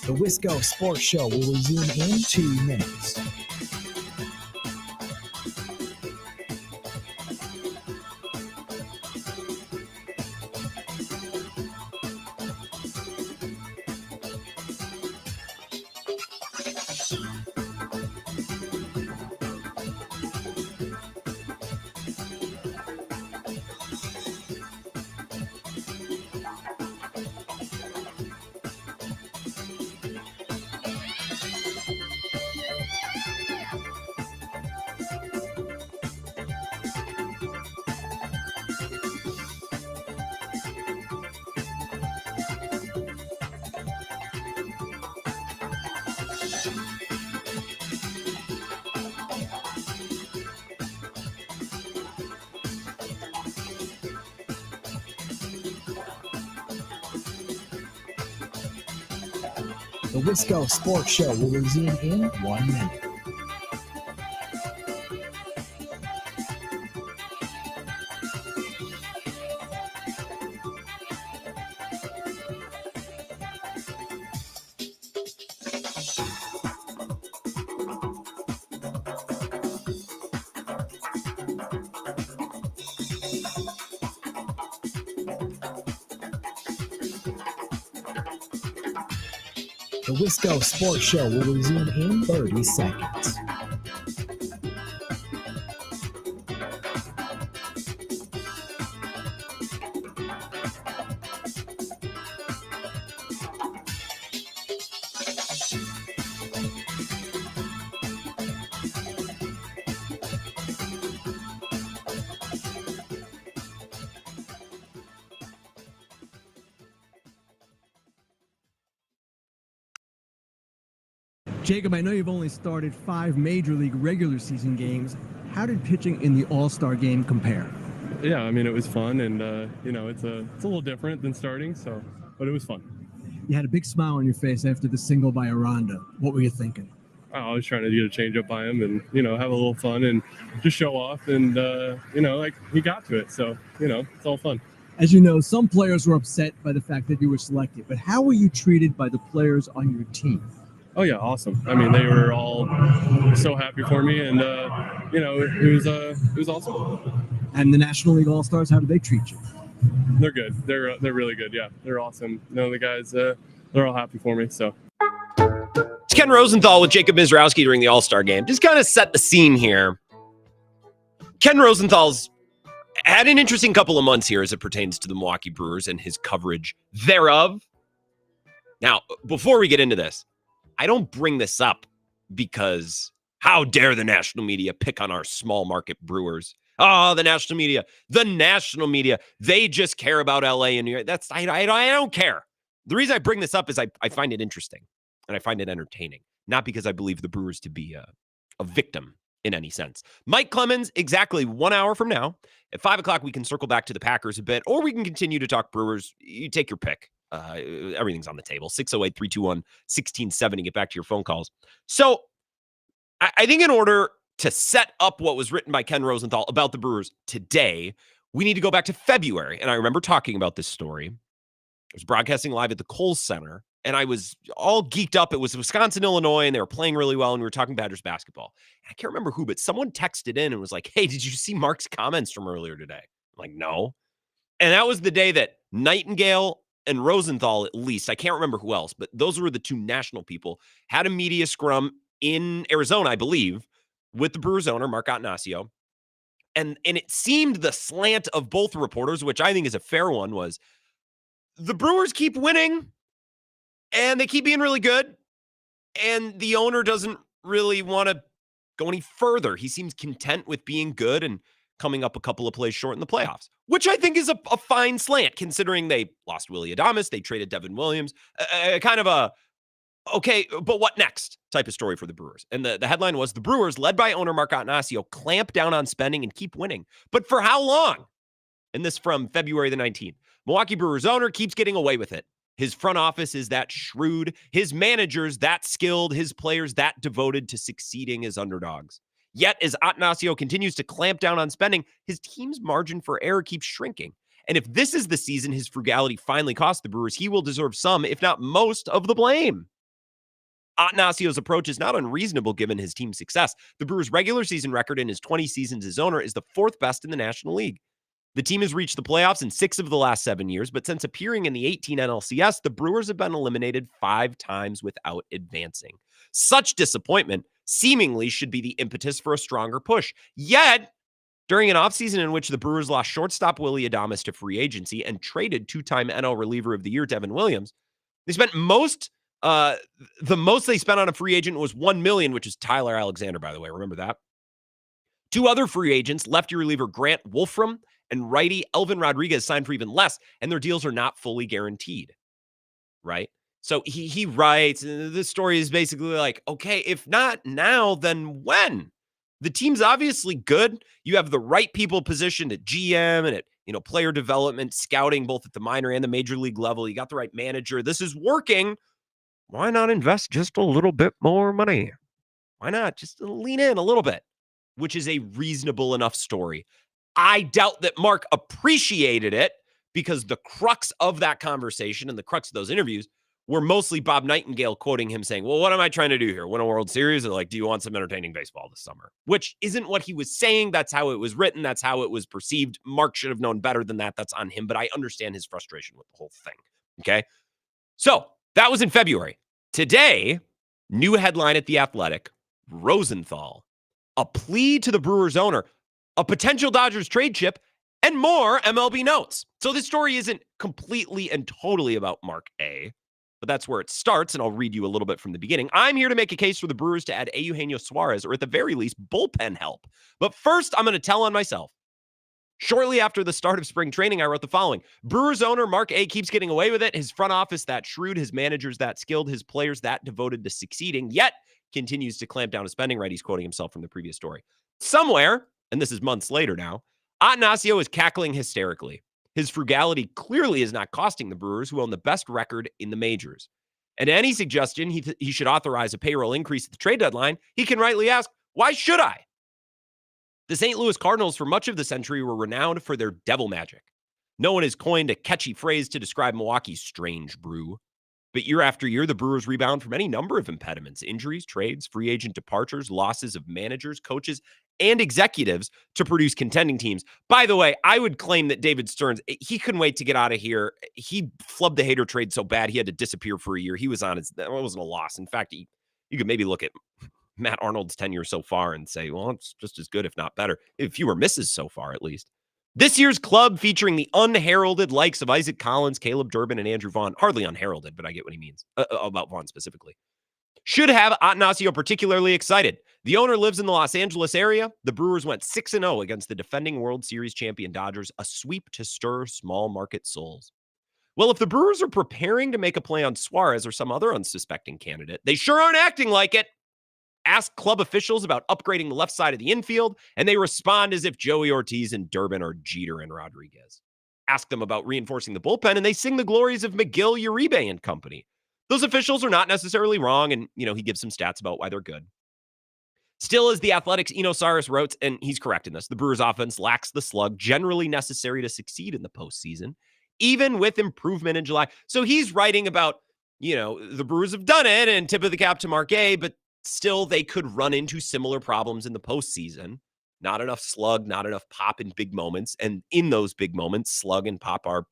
The Wisco Sports Show will resume in 2 minutes. The Wisco Sports Show will resume in 1 minute. The Wisco Sports Show will resume in 30 seconds. Jacob, I know you've only started 5 Major League regular season games. How did pitching in the All-Star game compare? Yeah, I mean, it was fun, and it's a little different than starting, but it was fun. You had a big smile on your face after the single by Aranda. What were you thinking? I was trying to get a change up by him and, have a little fun and just show off, and, he got to it, so, it's all fun. As you know, some players were upset by the fact that you were selected, but how were you treated by the players on your team? Oh yeah, awesome. I mean, they were all so happy for me, and it was awesome. And the National League All-Stars, how did they treat you? They're good. They're really good. Yeah, they're awesome. The guys, they're all happy for me. So it's Ken Rosenthal with Jacob Mizrowski during the All-Star game. Just kind of set the scene here. Ken Rosenthal's had an interesting couple of months here as it pertains to the Milwaukee Brewers and his coverage thereof. Now, before we get into this, I don't bring this up because how dare the national media pick on our small market Brewers? Oh, the national media, they just care about LA and New York. I don't care. The reason I bring this up is I find it interesting and I find it entertaining, not because I believe the Brewers to be a victim in any sense. Mike Clemens, exactly 1 hour from now at 5:00, we can circle back to the Packers a bit, or we can continue to talk Brewers. You take your pick. Everything's on the table. 608-321-1670. Get back to your phone calls. So I think in order to set up what was written by Ken Rosenthal about the Brewers today, we need to go back to February. And I remember talking about this story. I was broadcasting live at the Kohl's Center, and I was all geeked up. It was Wisconsin, Illinois, and they were playing really well, and we were talking Badgers basketball. And I can't remember who, but someone texted in and was like, hey, did you see Mark's comments from earlier today? I'm like, no. And that was the day that Nightingale and Rosenthal, at least, I can't remember who else, but those were the two national people, had a media scrum in Arizona, I believe, with the Brewers owner, Mark Attanasio. And it seemed the slant of both reporters, which I think is a fair one, was the Brewers keep winning and they keep being really good. And the owner doesn't really want to go any further. He seems content with being good and coming up a couple of plays short in the playoffs, which I think is a fine slant, considering they lost Willie Adames, they traded Devin Williams, kind of a, okay, but what next type of story for the Brewers. And the headline was, the Brewers, led by owner Mark Attanasio, clamp down on spending and keep winning. But for how long? And this from February the 19th. Milwaukee Brewers owner keeps getting away with it. His front office is that shrewd, his managers that skilled, his players that devoted to succeeding as underdogs. Yet, as Attanasio continues to clamp down on spending, his team's margin for error keeps shrinking. And if this is the season his frugality finally cost the Brewers, he will deserve some, if not most, of the blame. Atanasio's approach is not unreasonable given his team's success. The Brewers' regular season record in his 20 seasons as owner is the 4th best in the National League. The team has reached the playoffs in 6 of the last 7 years, but since appearing in the 18 NLCS, the Brewers have been eliminated 5 times without advancing. Such disappointment seemingly should be the impetus for a stronger push. Yet, during an offseason in which the Brewers lost shortstop Willie Adames to free agency and traded 2-time NL reliever of the year Devin Williams, they spent the most they spent on a free agent was $1 million, which is Tyler Alexander, by the way. Remember that? 2 other free agents, lefty reliever Grant Wolfram and righty Elvin Rodriguez, signed for even less, and their deals are not fully guaranteed, right? So he writes, and this story is basically like, okay, if not now, then when? The team's obviously good. You have the right people positioned at GM and at player development, scouting, both at the minor and the major league level. You got the right manager. This is working. Why not invest just a little bit more money? Why not just lean in a little bit? Which is a reasonable enough story. I doubt that Mark appreciated it because the crux of that conversation and the crux of those interviews were mostly Bob Nightingale quoting him saying, well, what am I trying to do here? Win a World Series? Or do you want some entertaining baseball this summer? Which isn't what he was saying. That's how it was written. That's how it was perceived. Mark should have known better than that. That's on him. But I understand his frustration with the whole thing. Okay. So that was in February. Today, new headline at The Athletic, Rosenthal, a plea to the Brewers owner, a potential Dodgers trade chip, and more MLB notes. So this story isn't completely and totally about Mark A., but that's where it starts, and I'll read you a little bit from the beginning. I'm here to make a case for the Brewers to add Eugenio Suarez, or at the very least, bullpen help. But first, I'm going to tell on myself. Shortly after the start of spring training, I wrote the following. Brewers owner Mark A. keeps getting away with it. His front office that shrewd, his managers that skilled, his players that devoted to succeeding, yet continues to clamp down his spending right. He's quoting himself from the previous story. Somewhere, and this is months later now, Atanasio is cackling hysterically. His frugality clearly is not costing the Brewers, who own the best record in the majors. And any suggestion he should authorize a payroll increase at the trade deadline, he can rightly ask, why should I? The St. Louis Cardinals for much of the century were renowned for their devil magic. No one has coined a catchy phrase to describe Milwaukee's strange brew. But year after year, the Brewers rebound from any number of impediments, injuries, trades, free agent departures, losses of managers, coaches, and executives to produce contending teams. By the way, I would claim that David Stearns, he couldn't wait to get out of here. He flubbed the Hader trade so bad, he had to disappear for a year. He was on his, that wasn't a loss. In fact, you could maybe look at Matt Arnold's tenure so far and say, well, it's just as good, if not better. Fewer misses so far, at least. This year's club, featuring the unheralded likes of Isaac Collins, Caleb Durbin, and Andrew Vaughn, hardly unheralded, but I get what he means about Vaughn specifically, should have Atanasio particularly excited. The owner lives in the Los Angeles area. The Brewers went 6-0 against the defending World Series champion Dodgers, a sweep to stir small market souls. Well, if the Brewers are preparing to make a play on Suarez or some other unsuspecting candidate, they sure aren't acting like it. Ask club officials about upgrading the left side of the infield, and they respond as if Joey Ortiz and Durbin are Jeter and Rodriguez. Ask them about reinforcing the bullpen, and they sing the glories of McGill, Uribe, and company. Those officials are not necessarily wrong, and, he gives some stats about why they're good. Still, as the Athletic's Eno Saris wrote, and he's correct in this, the Brewers' offense lacks the slug generally necessary to succeed in the postseason, even with improvement in July. So he's writing about, the Brewers have done it, and tip of the cap to Mark A., but still they could run into similar problems in the postseason. Not enough slug, not enough pop in big moments, and in those big moments, slug and pop are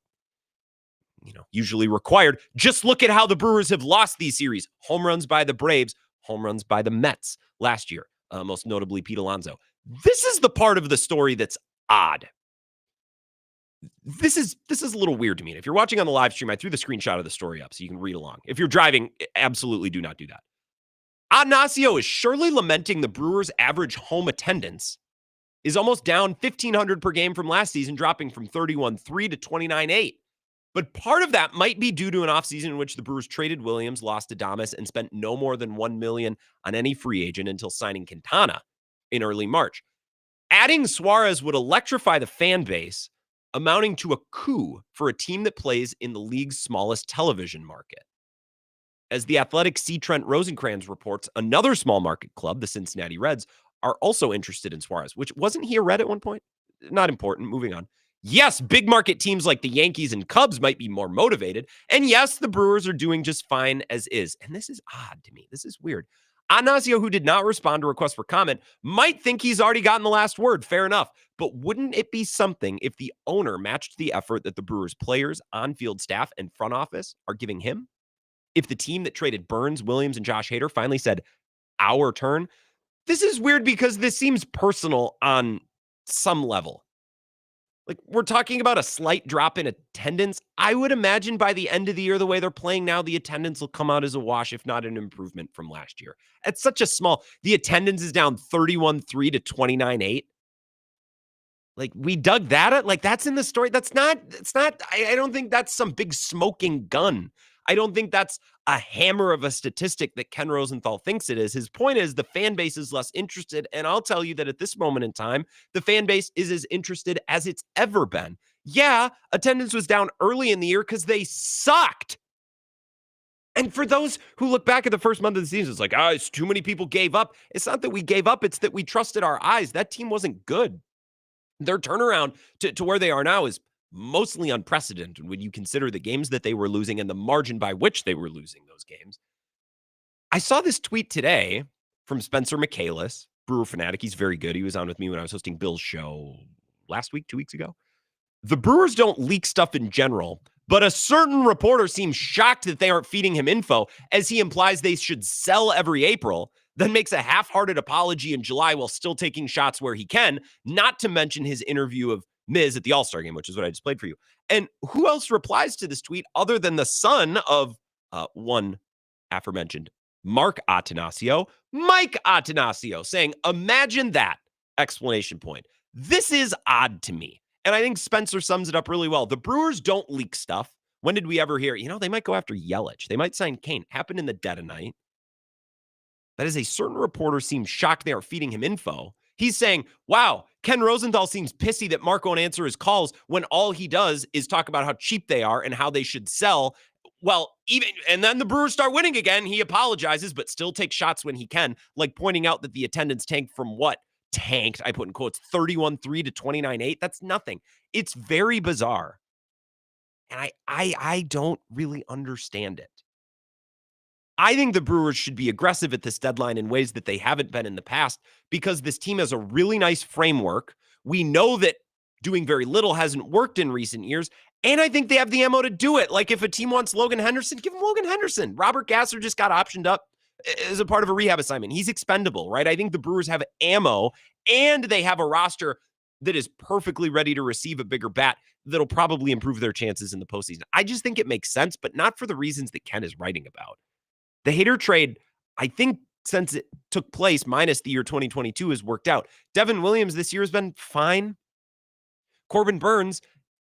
usually required. Just look at how the Brewers have lost these series. Home runs by the Braves, home runs by the Mets last year, most notably Pete Alonso. This is the part of the story that's odd. This is a little weird to me. And if you're watching on the live stream, I threw the screenshot of the story up so you can read along. If you're driving, absolutely do not do that. Atanasio is surely lamenting the Brewers' average home attendance is almost down 1,500 per game from last season, dropping from 31.3 to 29.8. But part of that might be due to an offseason in which the Brewers traded Williams, lost Adames, and spent no more than $1 million on any free agent until signing Quintana in early March. Adding Suarez would electrify the fan base, amounting to a coup for a team that plays in the league's smallest television market. As the Athletic C. Trent Rosencrantz reports, another small market club, the Cincinnati Reds, are also interested in Suarez, which wasn't he a Red at one point? Not important. Moving on. Yes, big market teams like the Yankees and Cubs might be more motivated. And yes, the Brewers are doing just fine as is. And this is odd to me. This is weird. Atanasio, who did not respond to requests for comment, might think he's already gotten the last word. Fair enough. But wouldn't it be something if the owner matched the effort that the Brewers players, on-field staff, and front office are giving him? If the team that traded Burns, Williams, and Josh Hader finally said, our turn? This is weird because this seems personal on some level. Like, we're talking about a slight drop in attendance. I would imagine by the end of the year, the way they're playing now, the attendance will come out as a wash, if not an improvement from last year. It's such a small, the attendance is down 31-3 to 29-8. Like, we dug that up. Like, that's in the story. I don't think that's some big smoking gun. I don't think that's a hammer of a statistic that Ken Rosenthal thinks it is. His point is the fan base is less interested. And I'll tell you that at this moment in time, the fan base is as interested as it's ever been. Yeah, attendance was down early in the year because they sucked. And for those who look back at the first month of the season, it's like, it's too many people gave up. It's not that we gave up. It's that we trusted our eyes. That team wasn't good. Their turnaround to where they are now is mostly unprecedented when you consider the games that they were losing and the margin by which they were losing those games. I saw this tweet today from Spencer Michaelis, Brewer fanatic. He's very good. He was on with me when I was hosting Bill's show last week, 2 weeks ago. The Brewers don't leak stuff in general, but a certain reporter seems shocked that they aren't feeding him info, as he implies they should sell every April, then makes a half-hearted apology in July while still taking shots where he can, not to mention his interview of Miz at the All-Star game, which is what I just played for you. And who else replies to this tweet other than the son of one aforementioned Mark Atanasio, Mike Atanasio, saying, imagine that, exclamation point. This is odd to me. And I think Spencer sums it up really well. The Brewers don't leak stuff. When did we ever hear, they might go after Yelich. They might sign Kane. Happened in the dead of night. That is, a certain reporter seems shocked they are feeding him info. He's saying, wow, Ken Rosenthal seems pissy that Mark won't answer his calls when all he does is talk about how cheap they are and how they should sell. Well, and then the Brewers start winning again. He apologizes, but still takes shots when he can, like pointing out that the attendance tanked from what? Tanked, I put in quotes, 31-3 to 29-8. That's nothing. It's very bizarre. And I don't really understand it. I think the Brewers should be aggressive at this deadline in ways that they haven't been in the past, because this team has a really nice framework. We know that doing very little hasn't worked in recent years, and I think they have the ammo to do it. Like, if a team wants Logan Henderson, give him Logan Henderson. Robert Gasser just got optioned up as a part of a rehab assignment. He's expendable, right? I think the Brewers have ammo, and they have a roster that is perfectly ready to receive a bigger bat that'll probably improve their chances in the postseason. I just think it makes sense, but not for the reasons that Ken is writing about. The Hader trade, I think, since it took place, minus the year 2022, has worked out. Devin Williams this year has been fine. Corbin Burns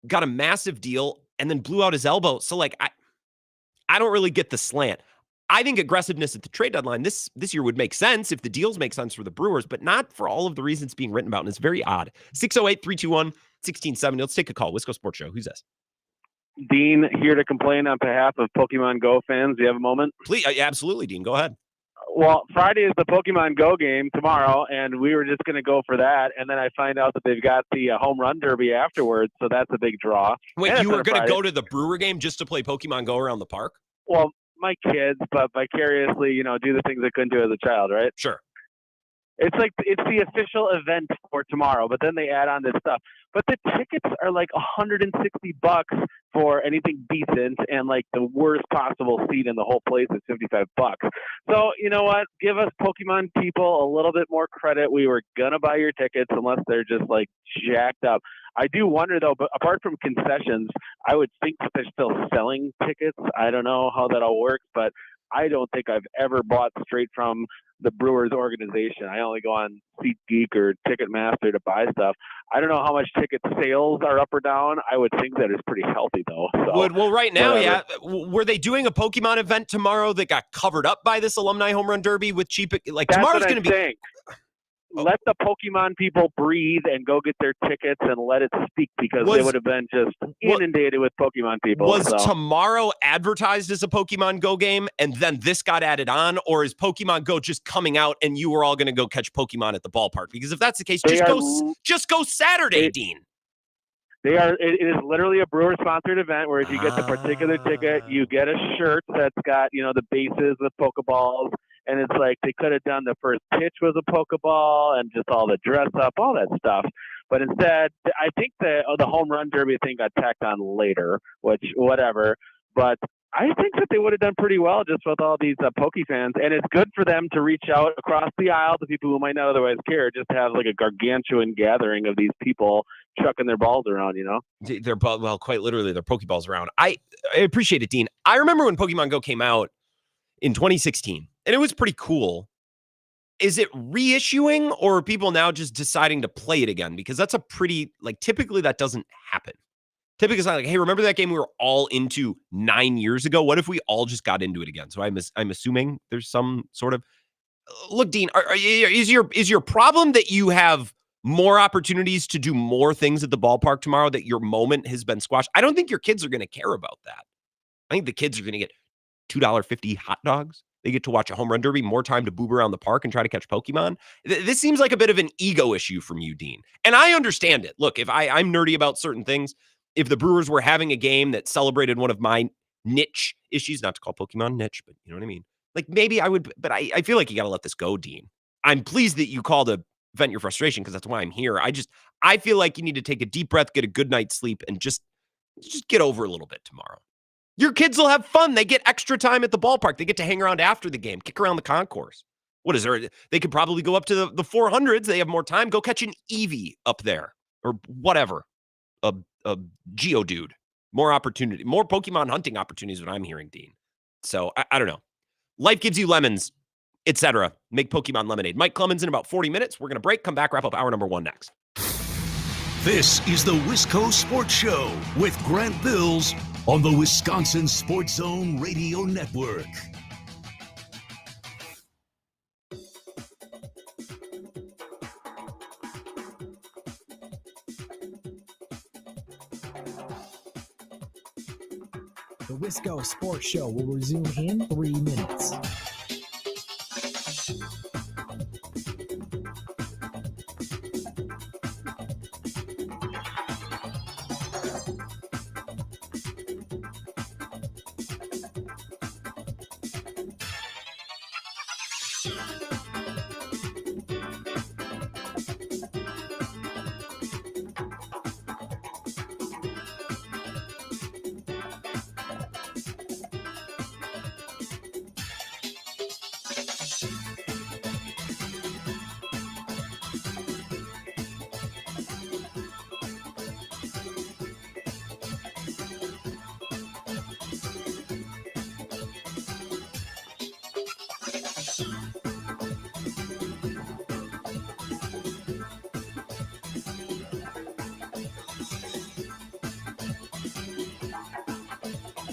got a massive deal and then blew out his elbow. So, I don't really get the slant. I think aggressiveness at the trade deadline this year would make sense if the deals make sense for the Brewers, but not for all of the reasons being written about. And it's very odd. 608-321-1670. Let's take a call. Wisco Sports Show. Who's this? Dean here to complain on behalf of Pokemon Go fans. Do you have a moment? Please, absolutely, Dean. Go ahead. Well, Friday is the Pokemon Go game tomorrow, and we were just going to go for that. And then I find out that they've got the home run derby afterwards, so that's a big draw. Wait, you were going to go to the Brewer game just to play Pokemon Go around the park? Well, my kids, but vicariously, do the things I couldn't do as a child, right? Sure. It's like it's the official event for tomorrow, but then they add on this stuff. But the tickets are like $160 for anything decent, and like the worst possible seat in the whole place is $55. So you know what? Give us Pokemon people a little bit more credit. We were gonna buy your tickets unless they're just like jacked up. I do wonder though, but apart from concessions, I would think that they're still selling tickets. I don't know how that all works, but I don't think I've ever bought straight from the Brewers organization. I only go on SeatGeek or Ticketmaster to buy stuff. I don't know how much ticket sales are up or down. I would think that it's pretty healthy though. So, well, right now, whatever. yeah. Were they doing a Pokemon event tomorrow that got covered up by this alumni home run derby with cheap? Like, that's tomorrow's what going to be. Saying. Let the Pokemon people breathe and go get their tickets and let it speak, because they would have been just inundated with Pokemon people. Was tomorrow advertised as a Pokemon Go game and then this got added on, or is Pokemon Go just coming out and you were all going to go catch Pokemon at the ballpark? Because if that's the case, just go Saturday, Dean. It is literally a brewer sponsored event where if you get the particular ticket, you get a shirt that's got, the bases with Pokeballs. And it's like they could have done the first pitch was a Pokeball and just all the dress up, all that stuff. But instead, I think the home run derby thing got tacked on later, which whatever. But I think that they would have done pretty well just with all these Poke fans. And it's good for them to reach out across the aisle to people who might not otherwise care, just to have like a gargantuan gathering of these people chucking their balls around, They're, well, quite literally, they're Pokeballs around. I appreciate it, Dean. I remember when Pokemon Go came out in 2016, and it was pretty cool. Is it reissuing, or are people now just deciding to play it again? Because that's a pretty, typically that doesn't happen. Typically it's not like, hey, remember that game we were all into 9 years ago? What if we all just got into it again? So I'm assuming there's some sort of, look, Dean, is your problem that you have more opportunities to do more things at the ballpark tomorrow, that your moment has been squashed? I don't think your kids are going to care about that. I think the kids are going to get $2.50 hot dogs. They get to watch a home run derby, more time to boob around the park and try to catch Pokemon. This seems like a bit of an ego issue from you, Dean. And I understand it. Look, if I'm nerdy about certain things, if the Brewers were having a game that celebrated one of my niche issues, not to call Pokemon niche, but you know what I mean? Maybe I would, but I feel like you got to let this go, Dean. I'm pleased that you called to vent your frustration because that's why I'm here. I feel like you need to take a deep breath, get a good night's sleep, and just get over a little bit tomorrow. Your kids will have fun. They get extra time at the ballpark. They get to hang around after the game, kick around the concourse. What is there? They could probably go up to the 400s. They have more time. Go catch an Eevee up there or whatever. A Geodude. More opportunity, more Pokemon hunting opportunities, what I'm hearing, Dean. So I don't know. Life gives you lemons, etc. Make Pokemon lemonade. Mike Clemens in about 40 minutes. We're going to break, come back, wrap up hour number 1 next. This is the Wisco Sports Show with Grant Bills on the Wisconsin Sports Zone Radio Network. The Wisco Sports Show will resume in 3 minutes.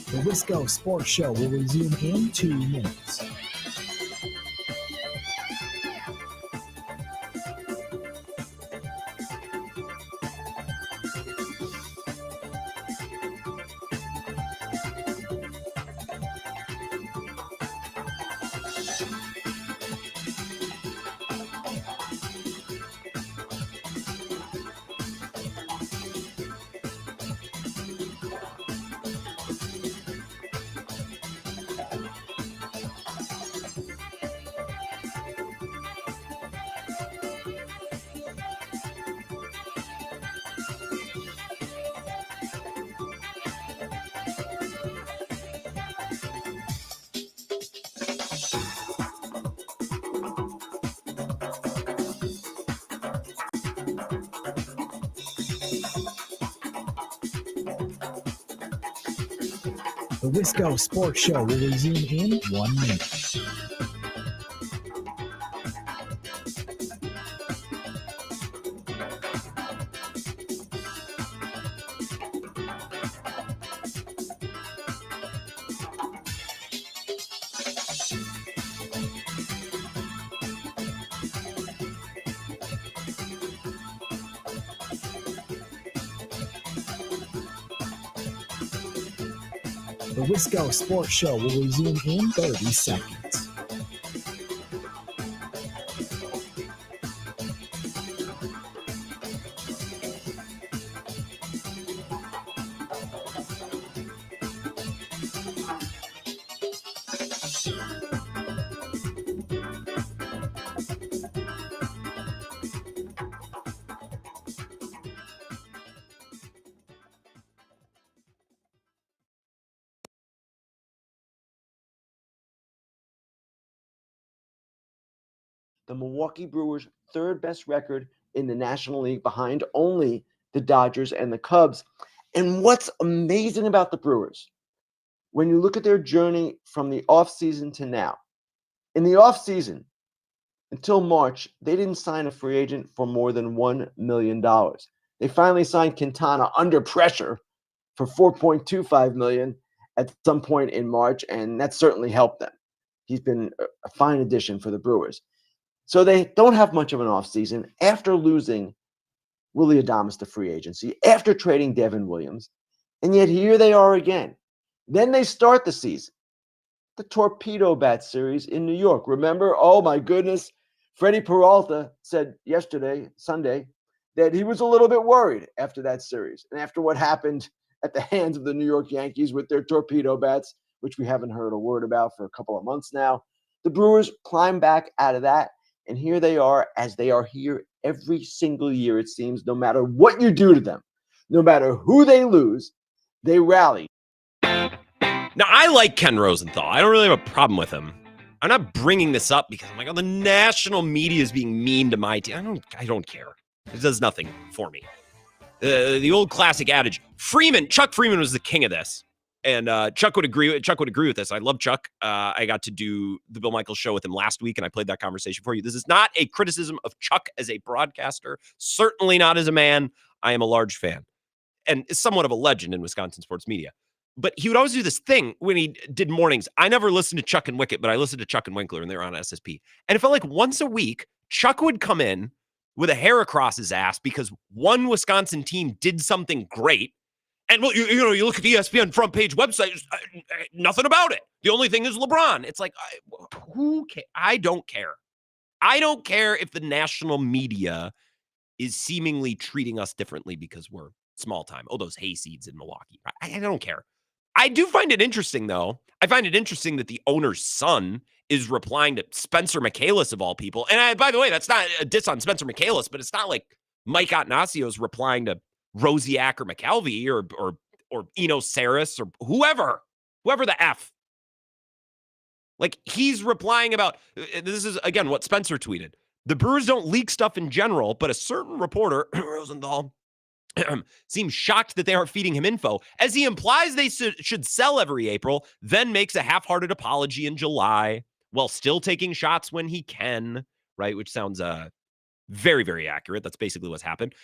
The Wisco Sports Show will resume in 2 minutes. The Wisco Sports Show will resume in 1 minute. The Wisco Sports Show will resume in 30 seconds. Sports. The Milwaukee Brewers' third best record in the National League, behind only the Dodgers and the Cubs. And what's amazing about the Brewers, when you look at their journey from the offseason to now, in the offseason, until March, they didn't sign a free agent for more than $1 million. They finally signed Quintana under pressure for $4.25 million at some point in March, and that certainly helped them. He's been a fine addition for the Brewers. So they don't have much of an offseason after losing Willy Adames to free agency, after trading Devin Williams, and yet here they are again. Then they start the season, the Torpedo Bat Series in New York. Remember, oh my goodness, Freddie Peralta said yesterday, Sunday, that he was a little bit worried after that series and after what happened at the hands of the New York Yankees with their torpedo bats, which we haven't heard a word about for a couple of months now. The Brewers climb back out of that, and here they are, as they are here every single year, it seems. No matter what you do to them, no matter who they lose, they rally. Now, I like Ken Rosenthal. I don't really have a problem with him. I'm not bringing this up because I'm like, oh, the national media is being mean to my team. I don't care. It does nothing for me. The old classic adage, Chuck Freeman was the king of this. And Chuck would agree with this. I love Chuck. I got to do the Bill Michaels show with him last week, and I played that conversation for you. This is not a criticism of Chuck as a broadcaster, certainly not as a man. I am a large fan and somewhat of a legend in Wisconsin sports media. But he would always do this thing when he did mornings. I never listened to Chuck and Wicket, but I listened to Chuck and Winkler, and they were on SSP. And it felt like once a week, Chuck would come in with a hair across his ass because one Wisconsin team did something great. And well, you look at the ESPN front page website, nothing about it. The only thing is LeBron. It's like, who cares? I don't care. I don't care if the national media is seemingly treating us differently because we're small time. Oh, those hayseeds in Milwaukee. I don't care. I do find it interesting, though. I find it interesting that the owner's son is replying to Spencer Michaelis, of all people. And by the way, that's not a diss on Spencer Michaelis, but it's not like Mike Attanasio wreplying to Rosiak or McKelvey or Eno Saris or whoever the F. Like, he's replying about, this is, again, what Spencer tweeted. The Brewers don't leak stuff in general, but a certain reporter, Rosenthal, seems shocked that they aren't feeding him info, as he implies they should sell every April, then makes a half-hearted apology in July while still taking shots when he can, right? Which sounds very, very accurate. That's basically what's happened.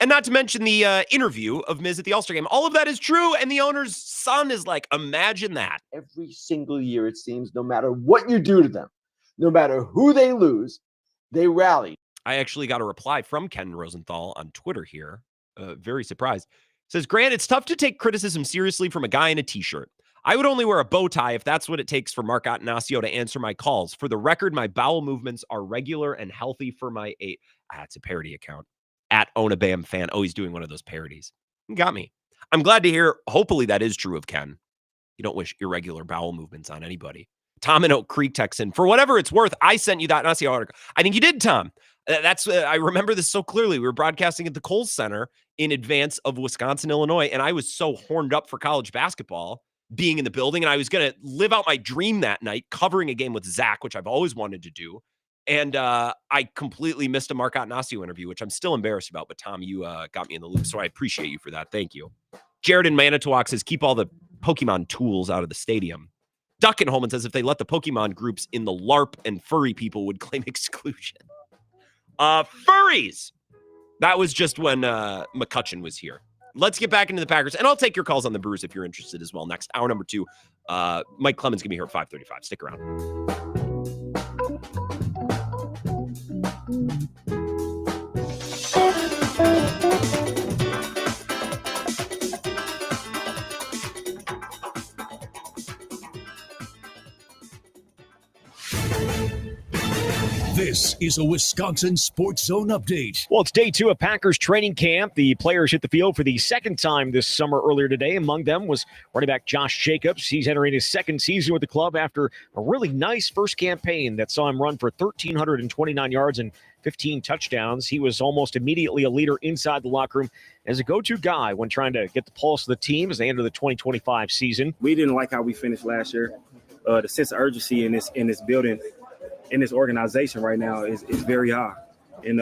And not to mention the interview of Miz at the All-Star game. All of that is true, and the owner's son is like, imagine that. Every single year, it seems, no matter what you do to them, no matter who they lose, they rally. I actually got a reply from Ken Rosenthal on Twitter here. Very surprised. Says, Grant, it's tough to take criticism seriously from a guy in a t-shirt. I would only wear a bow tie if that's what it takes for Mark Attanasio to answer my calls. For the record, my bowel movements are regular and healthy for my age. It's a parody account. At Onabam fan. Oh, he's doing one of those parodies. You got me. I'm glad to hear. Hopefully that is true of Ken. You don't wish irregular bowel movements on anybody. Tom in Oak Creek texts in. For whatever it's worth, I sent you that Attanasio article. I think you did, Tom. I remember this so clearly. We were broadcasting at the Kohl's Center in advance of Wisconsin, Illinois, and I was so horned up for college basketball being in the building, and I was going to live out my dream that night, covering a game with Zach, which I've always wanted to do. And I completely missed a Mark Attanasio interview, which I'm still embarrassed about. But, Tom, you got me in the loop, so I appreciate you for that. Thank you. Jared in Manitowoc says, keep all the Pokemon tools out of the stadium. Duck in Holman says, if they let the Pokemon groups in, the LARP and furry people would claim exclusion. Furries! That was just when McCutcheon was here. Let's get back into the Packers, and I'll take your calls on the Brewers if you're interested as well. Next, hour number 2. Mike Clemens going to be here at 5:35. Stick around. This is a Wisconsin Sports Zone update. Well, it's day 2 of Packers training camp. The players hit the field for the second time this summer earlier today. Among them was running back Josh Jacobs. He's entering his second season with the club after a really nice first campaign that saw him run for 1,329 yards and 15 touchdowns. He was almost immediately a leader inside the locker room as a go-to guy when trying to get the pulse of the team as they enter the 2025 season. We didn't like how we finished last year. The sense of urgency in this building, in this organization right now is very high. And,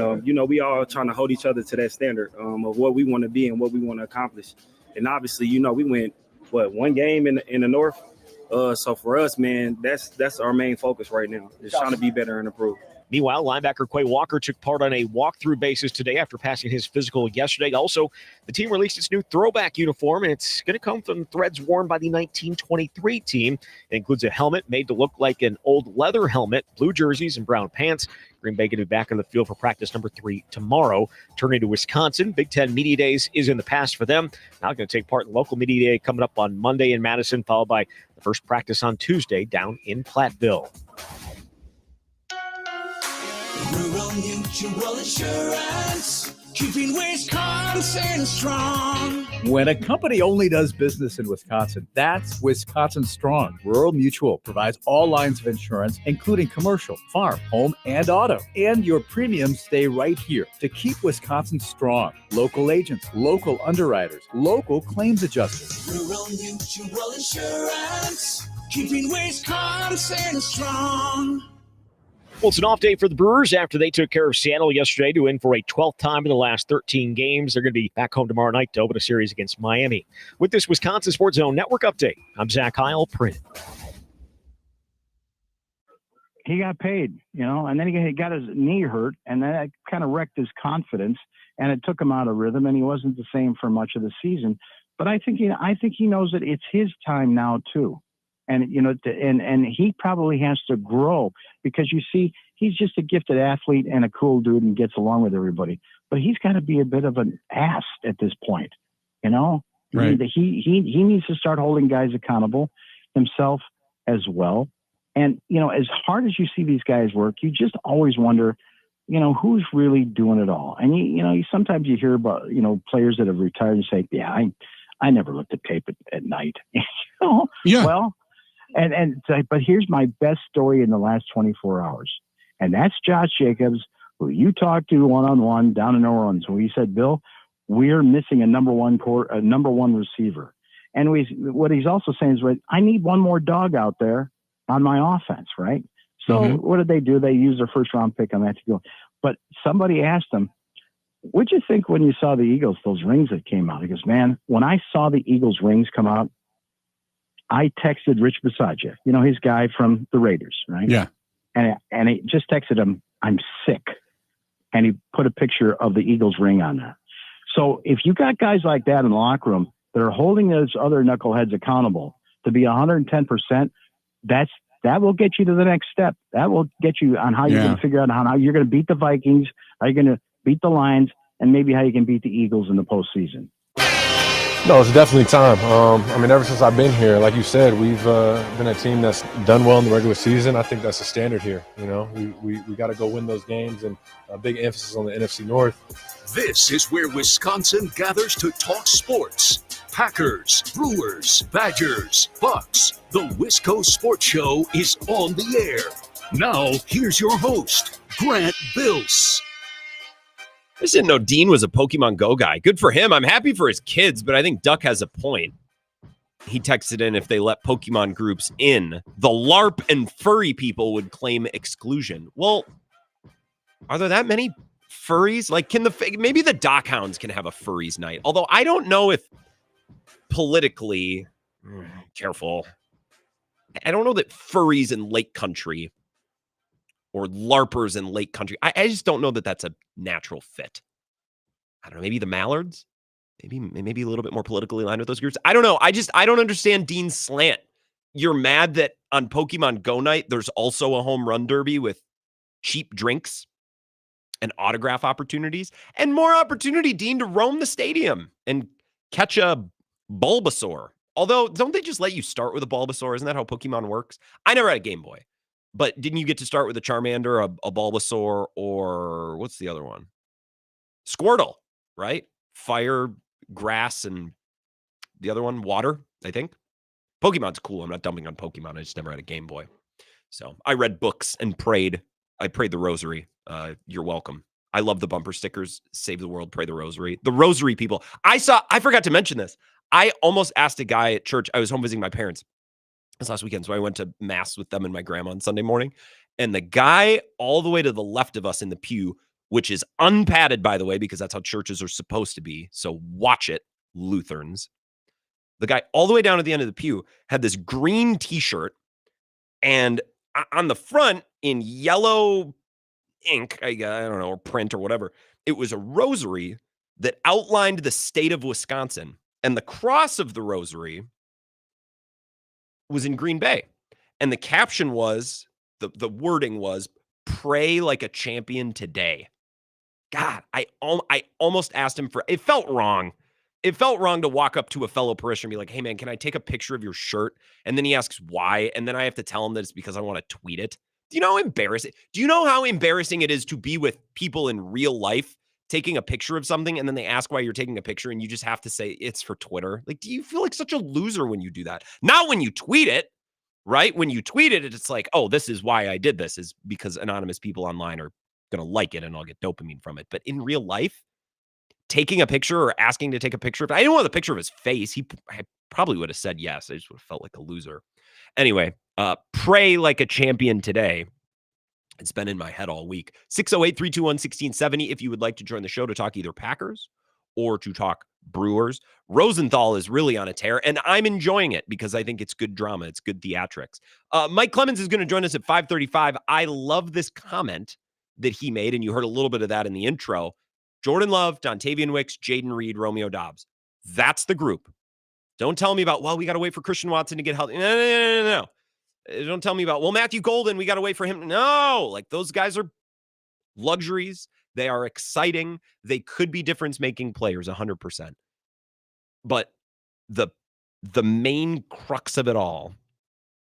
we all trying to hold each other to that standard of what we want to be and what we want to accomplish. And obviously, we went, one game in the North? So for us, man, that's our main focus right now, is trying to be better and improve. Meanwhile, linebacker Quay Walker took part on a walkthrough basis today after passing his physical yesterday. Also, the team released its new throwback uniform, and it's going to come from threads worn by the 1923 team. It includes a helmet made to look like an old leather helmet, blue jerseys, and brown pants. Green Bay going to be back on the field for practice number 3 tomorrow. Turning to Wisconsin, Big Ten Media Days is in the past for them. Now going to take part in local Media Day coming up on Monday in Madison, followed by the first practice on Tuesday down in Platteville. Rural Mutual Insurance, keeping Wisconsin strong. When a company only does business in Wisconsin, that's Wisconsin Strong. Rural Mutual provides all lines of insurance, including commercial, farm, home, and auto. And your premiums stay right here to keep Wisconsin strong. Local agents, local underwriters, local claims adjusters. Rural Mutual Insurance, keeping Wisconsin strong. Well, it's an off day for the Brewers after they took care of Seattle yesterday to win for a 12th time in the last 13 games. They're going to be back home tomorrow night to open a series against Miami. With this Wisconsin Sports Zone Network update, I'm Zach Heil, print. He got paid, and then he got his knee hurt, and that kind of wrecked his confidence, and it took him out of rhythm, and he wasn't the same for much of the season. But I think he knows that it's his time now too. And, and he probably has to grow because you see, he's just a gifted athlete and a cool dude and gets along with everybody. But he's got to be a bit of an ass at this point, Right. He needs to start holding guys accountable himself as well. And, as hard as you see these guys work, you just always wonder, who's really doing it all. And, you sometimes you hear about, players that have retired and say, yeah, I never looked at tape at night. Yeah. Well, but here's my best story in the last 24 hours. And that's Josh Jacobs, who you talked to one-on-one down in New Orleans. Where he said, Bill, we're missing a number one receiver. And what he's also saying is, I need one more dog out there on my offense, right? So what did they do? They used their first-round pick on that to go. But somebody asked him, what'd you think when you saw the Eagles, those rings that came out? He goes, man, when I saw the Eagles rings come out, I texted Rich Bisaccia, his guy from the Raiders, right? Yeah. And he just texted him, I'm sick. And he put a picture of the Eagles ring on there. So if you got guys like that in the locker room that are holding those other knuckleheads accountable to be 110%, that will get you to the next step. That will get you on how you're going to figure out how you're going to beat the Vikings, how you're going to beat the Lions, and maybe how you can beat the Eagles in the postseason. No, it's definitely time. Ever since I've been here, like you said, we've been a team that's done well in the regular season. I think that's a standard here. We got to go win those games, and a big emphasis on the NFC North. This is where Wisconsin gathers to talk sports. Packers, Brewers, Badgers, Bucks. The Wisco Sports Show is on the air. Now, here's your host, Grant Bills. I just didn't know Dean was a Pokemon Go guy. Good for him. I'm happy for his kids, but I think Duck has a point. He texted in if they let Pokemon groups in, the LARP and furry people would claim exclusion. Well, are there that many furries? Like, maybe the Dock Hounds can have a furries night. Although I don't know if politically, careful. I don't know that furries in Lake Country or LARPers in Lake Country. I just don't know that that's a natural fit. I don't know. Maybe the Mallards? Maybe a little bit more politically aligned with those groups. I don't know. I don't understand Dean's slant. You're mad that on Pokemon Go night, there's also a home run derby with cheap drinks and autograph opportunities and more opportunity, Dean, to roam the stadium and catch a Bulbasaur. Although, don't they just let you start with a Bulbasaur? Isn't that how Pokemon works? I never had a Game Boy. But didn't you get to start with a Charmander, a Bulbasaur, or what's the other one? Squirtle, right? Fire, grass, and the other one, water, I think. Pokemon's cool. I'm not dumping on Pokemon. I just never had a Game Boy. So I read books and prayed. I prayed the rosary. You're welcome. I love the bumper stickers. Save the world, pray the rosary. The rosary people. I forgot to mention this. I almost asked a guy at church. I was home visiting my parents this last weekend. So I went to mass with them and my grandma on Sunday morning. And the guy all the way to the left of us in the pew, which is unpadded, by the way, because that's how churches are supposed to be. So watch it, Lutherans. The guy all the way down at the end of the pew had this green t-shirt, and on the front in yellow ink, I don't know, or print or whatever, it was a rosary that outlined the state of Wisconsin. And the cross of the rosary was in Green Bay. And the caption was, the wording was, pray like a champion today. God, I almost asked him for, it felt wrong. It felt wrong to walk up to a fellow parishioner and be like, hey man, can I take a picture of your shirt? And then he asks why. And then I have to tell him that it's because I want to tweet it. Do you know how embarrassing? Do you know how embarrassing it is to be with people in real life taking a picture of something and then they ask why you're taking a picture and you just have to say it's for Twitter? Like, do you feel like such a loser when you do that? Not when you tweet it, right? When you tweet it, it's like, oh, this is why I did this, is because anonymous people online are going to like it and I'll get dopamine from it. But in real life, taking a picture or asking to take a picture of, I didn't want the picture of his face. I probably would have said yes. I just would have felt like a loser. Anyway, pray like a champion today. It's been in my head all week. 608-321-1670 if you would like to join the show to talk either Packers or to talk Brewers. Rosenthal is really on a tear, and I'm enjoying it because I think it's good drama. It's good theatrics. Mike Clemens is going to join us at 5:35. I love this comment that he made, and you heard a little bit of that in the intro. Jordan Love, Dontavian Wicks, Jaden Reed, Romeo Dobbs. That's the group. Don't tell me about, well, we got to wait for Christian Watson to get healthy. No. Don't tell me about, well, Matthew Golden, we got to wait for him. No, like those guys are luxuries. They are exciting. They could be difference-making players, 100%. But the main crux of it all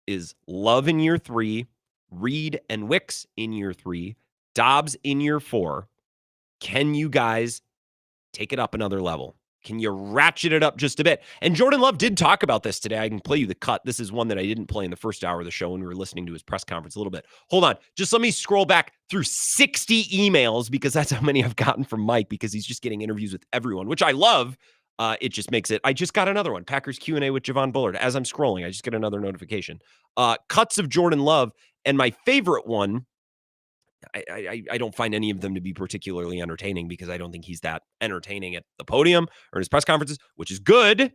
is Love in year 3, Reed and Wicks in year 3, Dobbs in year 4. Can you guys take it up another level? Can you ratchet it up just a bit? And Jordan Love did talk about this today. I can play you the cut. This is one that I didn't play in the first hour of the show when we were listening to his press conference a little bit. Hold on. Just let me scroll back through 60 emails because that's how many I've gotten from Mike because he's just getting interviews with everyone, which I love. It just makes it. I just got another one. Packers Q&A with Javon Bullard. As I'm scrolling, I just get another notification. Cuts of Jordan Love. And my favorite one, I don't find any of them to be particularly entertaining because I don't think he's that entertaining at the podium or in his press conferences, which is good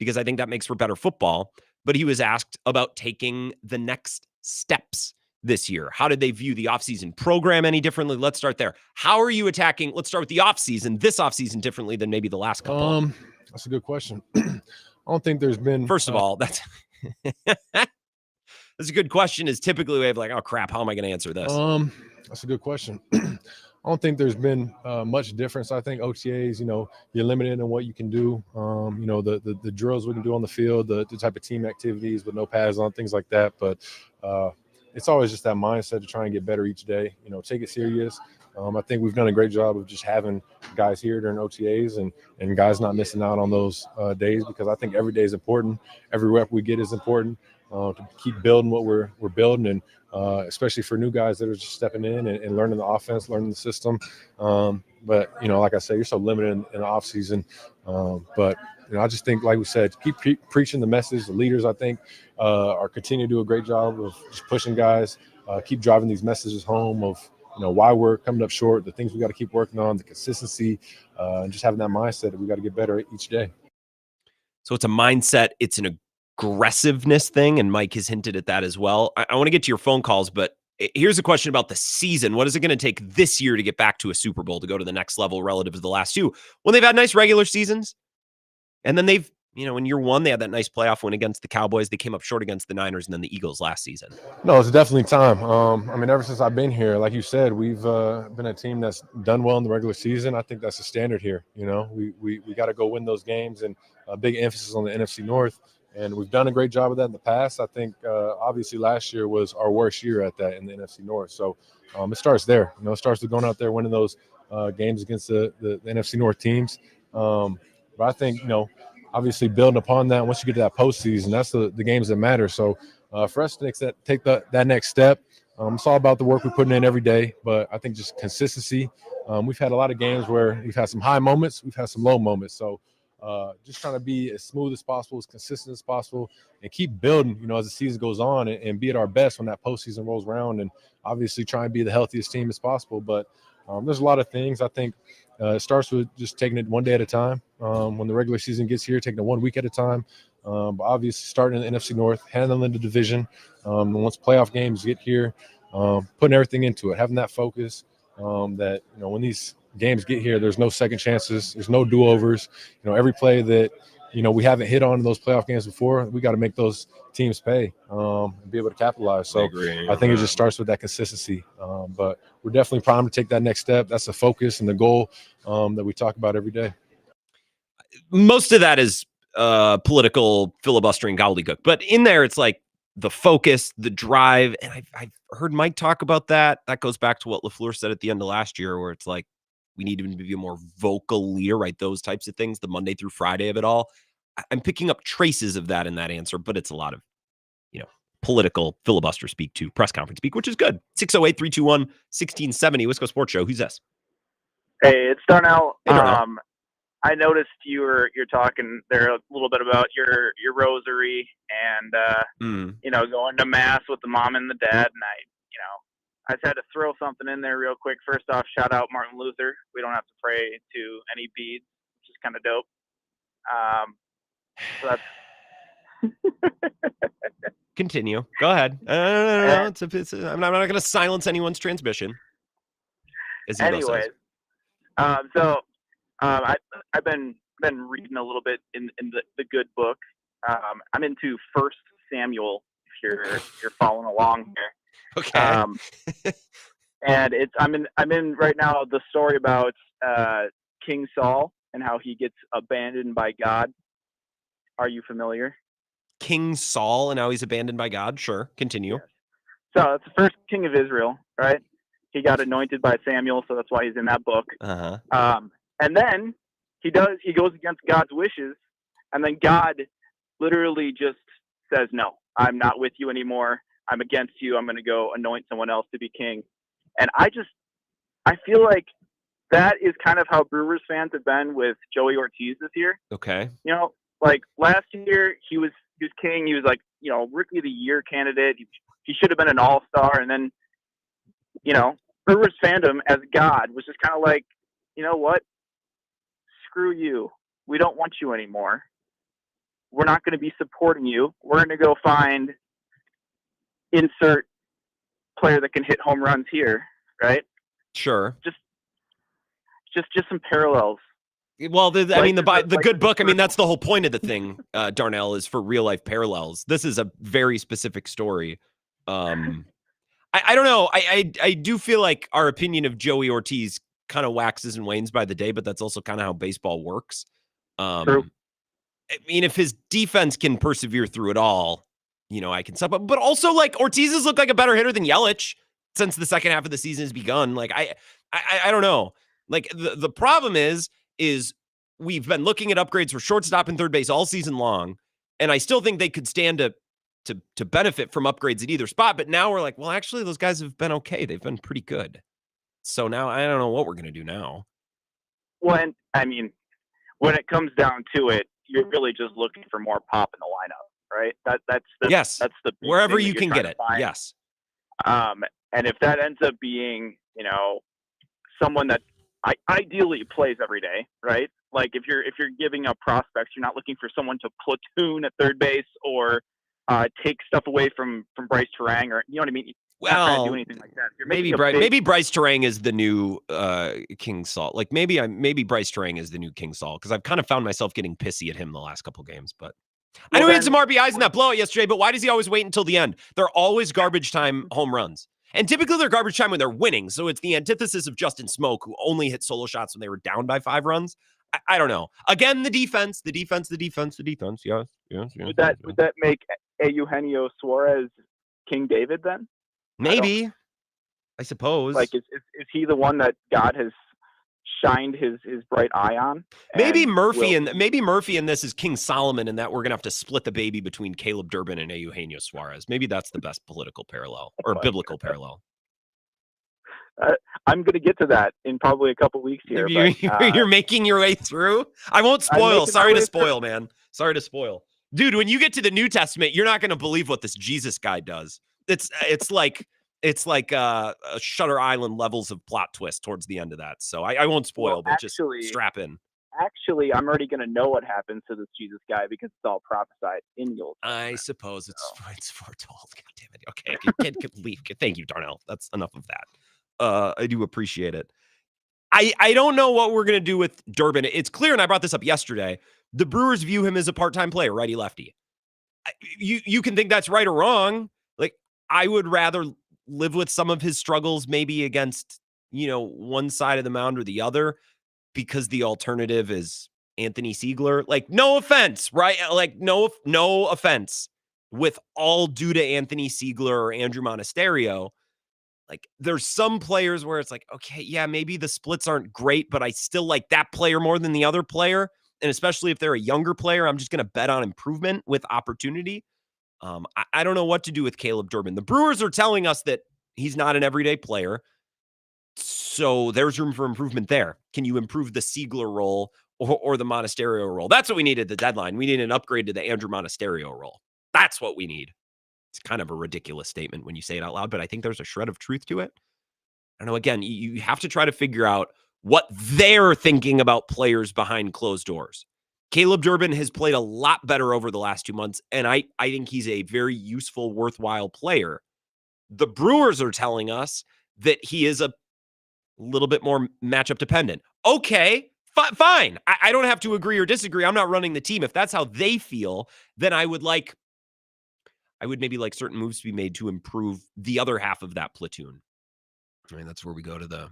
because I think that makes for better football. But he was asked about taking the next steps this year. How did they view the offseason program any differently? Let's start there. How are you attacking? Let's start with the offseason, this offseason differently than maybe the last couple. That's a good question. I don't think there's been. First of all, that's a good question. Is typically we have like, oh crap, how am I going to answer this? That's a good question. I don't think there's been much difference. I think OTAs, you're limited in what you can do. The drills we can do on the field, the type of team activities with no pads on, things like that. But it's always just that mindset to try and get better each day. Take it serious. I think we've done a great job of just having guys here during OTAs and guys not missing out on those days because I think every day is important. Every rep we get is important to keep building what we're building and especially for new guys that are just stepping in and learning the offense, learning the system. But, like I said, you're so limited in the offseason. But I just think, like we said, keep preaching the message. The leaders, I think, are continuing to do a great job of just pushing guys, keep driving these messages home of, why we're coming up short, the things we got to keep working on, the consistency, and just having that mindset that we got to get better each day. So it's a mindset. It's an aggressiveness thing, and Mike has hinted at that as well. I want to get to your phone calls, but here's a question about the season. What is it going to take this year to get back to a Super Bowl, to go to the next level relative to the last two? When they've had nice regular seasons, and then they've, in year one, they had that nice playoff win against the Cowboys. They came up short against the Niners and then the Eagles last season. No, it's definitely time. Ever since I've been here, like you said, we've been a team that's done well in the regular season. I think that's the standard here. We got to go win those games, and a big emphasis on the NFC North. And we've done a great job of that in the past. I think obviously last year was our worst year at that in the NFC North. So it starts there. It starts with going out there, winning those games against the NFC North teams. But I think, obviously building upon that, once you get to that postseason, that's the games that matter. So for us to take that next step, it's all about the work we're putting in every day. But I think just consistency. We've had a lot of games where we've had some high moments, we've had some low moments. So just trying to be as smooth as possible, as consistent as possible, and keep building, as the season goes on, and be at our best when that postseason rolls around, and obviously try and be the healthiest team as possible. But there's a lot of things. I think it starts with just taking it one day at a time. When the regular season gets here, taking it 1 week at a time. But obviously starting in the NFC North, handling the division. And once playoff games get here, putting everything into it, having that focus that, when these games get here, there's no second chances, there's no do-overs. Every play that we haven't hit on in those playoff games before, we got to make those teams pay and be able to capitalize. So I think it just starts with that consistency. But we're definitely primed to take that next step. That's the focus and the goal that we talk about every day. Most of that is political filibustering gobbledygook, but in there it's like the focus, the drive, and I've heard Mike talk about that. That goes back to what LaFleur said at the end of last year, where it's like we need to be a more vocal leader, right? Those types of things, the Monday through Friday of it all. I'm picking up traces of that in that answer, but it's a lot of, political filibuster speak to press conference speak, which is good. 608-321-1670, Wisco Sports Show. Who's this? Hey, it's Darnell. Hey, Darnell. I noticed you're talking there a little bit about your rosary and going to mass with the mom and the dad, and I just had to throw something in there real quick. First off, shout out Martin Luther. We don't have to pray to any beads, which is kind of dope. So that's Continue. Go ahead. No. I'm not going to silence anyone's transmission. Anyways, so I've been reading a little bit in the good book. I'm into 1 Samuel. If you're following along here. Okay. And I'm in right now the story about King Saul and how he gets abandoned by God. Are you familiar? King Saul and how he's abandoned by God. Sure. Continue. Yes. So it's the first king of Israel, right? He got anointed by Samuel, so that's why he's in that book. Uh-huh. And then he goes against God's wishes, and then God literally just says, no, I'm not with you anymore. I'm against you. I'm going to go anoint someone else to be king. And I feel like that is kind of how Brewers fans have been with Joey Ortiz this year. Okay. Like last year he was king. He was like, rookie of the year candidate. He should have been an all-star. And then, Brewers fandom as God was just kind of like, you know what? Screw you. We don't want you anymore. We're not going to be supporting you. We're going to go find insert player that can hit home runs here, right? Sure. Just some parallels. Well, the good book, that's the whole point of the thing, Darnell, is for real life parallels. This is a very specific story. I don't know. I do feel like our opinion of Joey Ortiz kind of waxes and wanes by the day, but that's also kind of how baseball works. True. If his defense can persevere through it all, I can stop up. But also, like, Ortiz has looked like a better hitter than Yelich since the second half of the season has begun. Like, I don't know. Like, the problem is we've been looking at upgrades for shortstop and third base all season long, and I still think they could stand to benefit from upgrades at either spot. But now we're like, well, actually, those guys have been okay. They've been pretty good. So now I don't know what we're going to do now. When it comes down to it, you're really just looking for more pop in the lineup, right? That's the wherever you can get it. Yes. And if that ends up being, someone that ideally plays every day, right? Like if you're giving up prospects, you're not looking for someone to platoon at third base or take stuff away from Bryce Terang, or you know what I mean. Well, do anything like that. Maybe Bryce Terang is the new King Saul. Like maybe Bryce Terang is the new King Saul, because I've kind of found myself getting pissy at him the last couple games. But I know he had some RBIs in that blowout yesterday. But why does he always wait until the end? They're always garbage time home runs, and typically they're garbage time when they're winning. So it's the antithesis of Justin Smoke, who only hit solo shots when they were down by 5 runs. I don't know. Again, the defense. Yes. Would that make Eugenio Suarez King David then? Maybe. I suppose. Like, is he the one that God has shined his bright eye on? Maybe Murphy in this is King Solomon, and that we're gonna have to split the baby between Caleb Durbin and Eugenio Suarez. Maybe that's the best political parallel or biblical parallel. I'm going to get to that in probably a couple weeks here. You're making your way through. I won't spoil. Sorry to spoil, man. Sorry to spoil, dude. When you get to the New Testament, you're not going to believe what this Jesus guy does. It's like a Shutter Island levels of plot twist towards the end of that. So I won't spoil, but just strap in. Actually, I'm already going to know what happens to this Jesus guy because it's all prophesied in the Old Testament. I suppose it's foretold. God damn it. Okay, can leave. Thank you, Darnell. That's enough of that. I do appreciate it. I don't know what we're going to do with Durbin. It's clear, and I brought this up yesterday, the Brewers view him as a part-time player, righty-lefty. You can think that's right or wrong. Like, I would rather live with some of his struggles maybe against, one side of the mound or the other, because the alternative is Anthony Siegler. Like, no offense, right? Like, no offense, with all due to Anthony Siegler or Andrew Monasterio. Like, there's some players where it's like, okay, yeah, maybe the splits aren't great, but I still like that player more than the other player. And especially if they're a younger player, I'm just going to bet on improvement with opportunity. I don't know what to do with Caleb Durbin. The Brewers are telling us that he's not an everyday player. So there's room for improvement there. Can you improve the Siegler role or the Monasterio role? That's what we need at the deadline. We need an upgrade to the Andrew Monasterio role. That's what we need. It's kind of a ridiculous statement when you say it out loud, but I think there's a shred of truth to it. I don't know. Again, you have to try to figure out what they're thinking about players behind closed doors. Caleb Durbin has played a lot better over the last 2 months, and I think he's a very useful, worthwhile player. The Brewers are telling us that he is a little bit more matchup dependent. Okay, fine. I don't have to agree or disagree. I'm not running the team. If that's how they feel, then I would maybe like certain moves to be made to improve the other half of that platoon. I mean, that's where we go to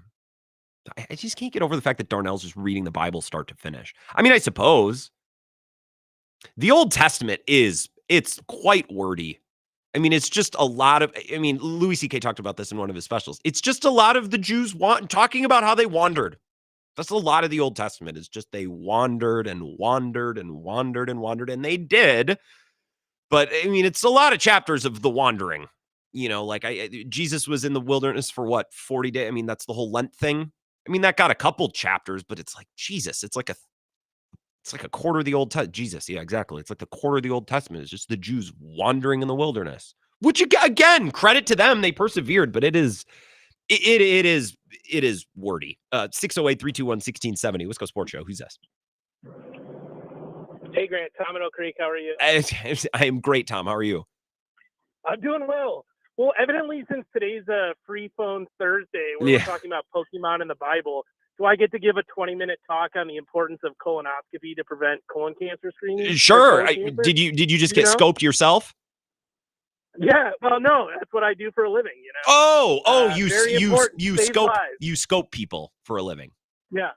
I just can't get over the fact that Darnell's just reading the Bible start to finish. I mean, I suppose the Old Testament it's quite wordy. I mean, it's just a lot of, Louis C.K. talked about this in one of his specials. It's just a lot of the Jews talking about how they wandered. That's a lot of the Old Testament. It's just they wandered and wandered and wandered and wandered, and they did. But it's a lot of chapters of the wandering. Jesus was in the wilderness for what, 40 days? That's the whole Lent thing. That got a couple chapters, but it's like Jesus. It's like a quarter of the Old Testament. Jesus, yeah, exactly. It's like the quarter of the Old Testament. It's just the Jews wandering in the wilderness. Which again, credit to them, they persevered. But it is wordy. 608-321-1670. Wisco Sports Show. Who's this? Hey, Grant. Tom in Oak Creek. How are you? I am great, Tom. How are you? I'm doing well. Well, evidently, since today's Free Phone Thursday, we're talking about Pokemon in the Bible, do I get to give a 20-minute talk on the importance of colonoscopy to prevent colon cancer screening? Sure. Did you just get scoped yourself? Yeah. Well, no, that's what I do for a living. You scope people for a living. Yeah.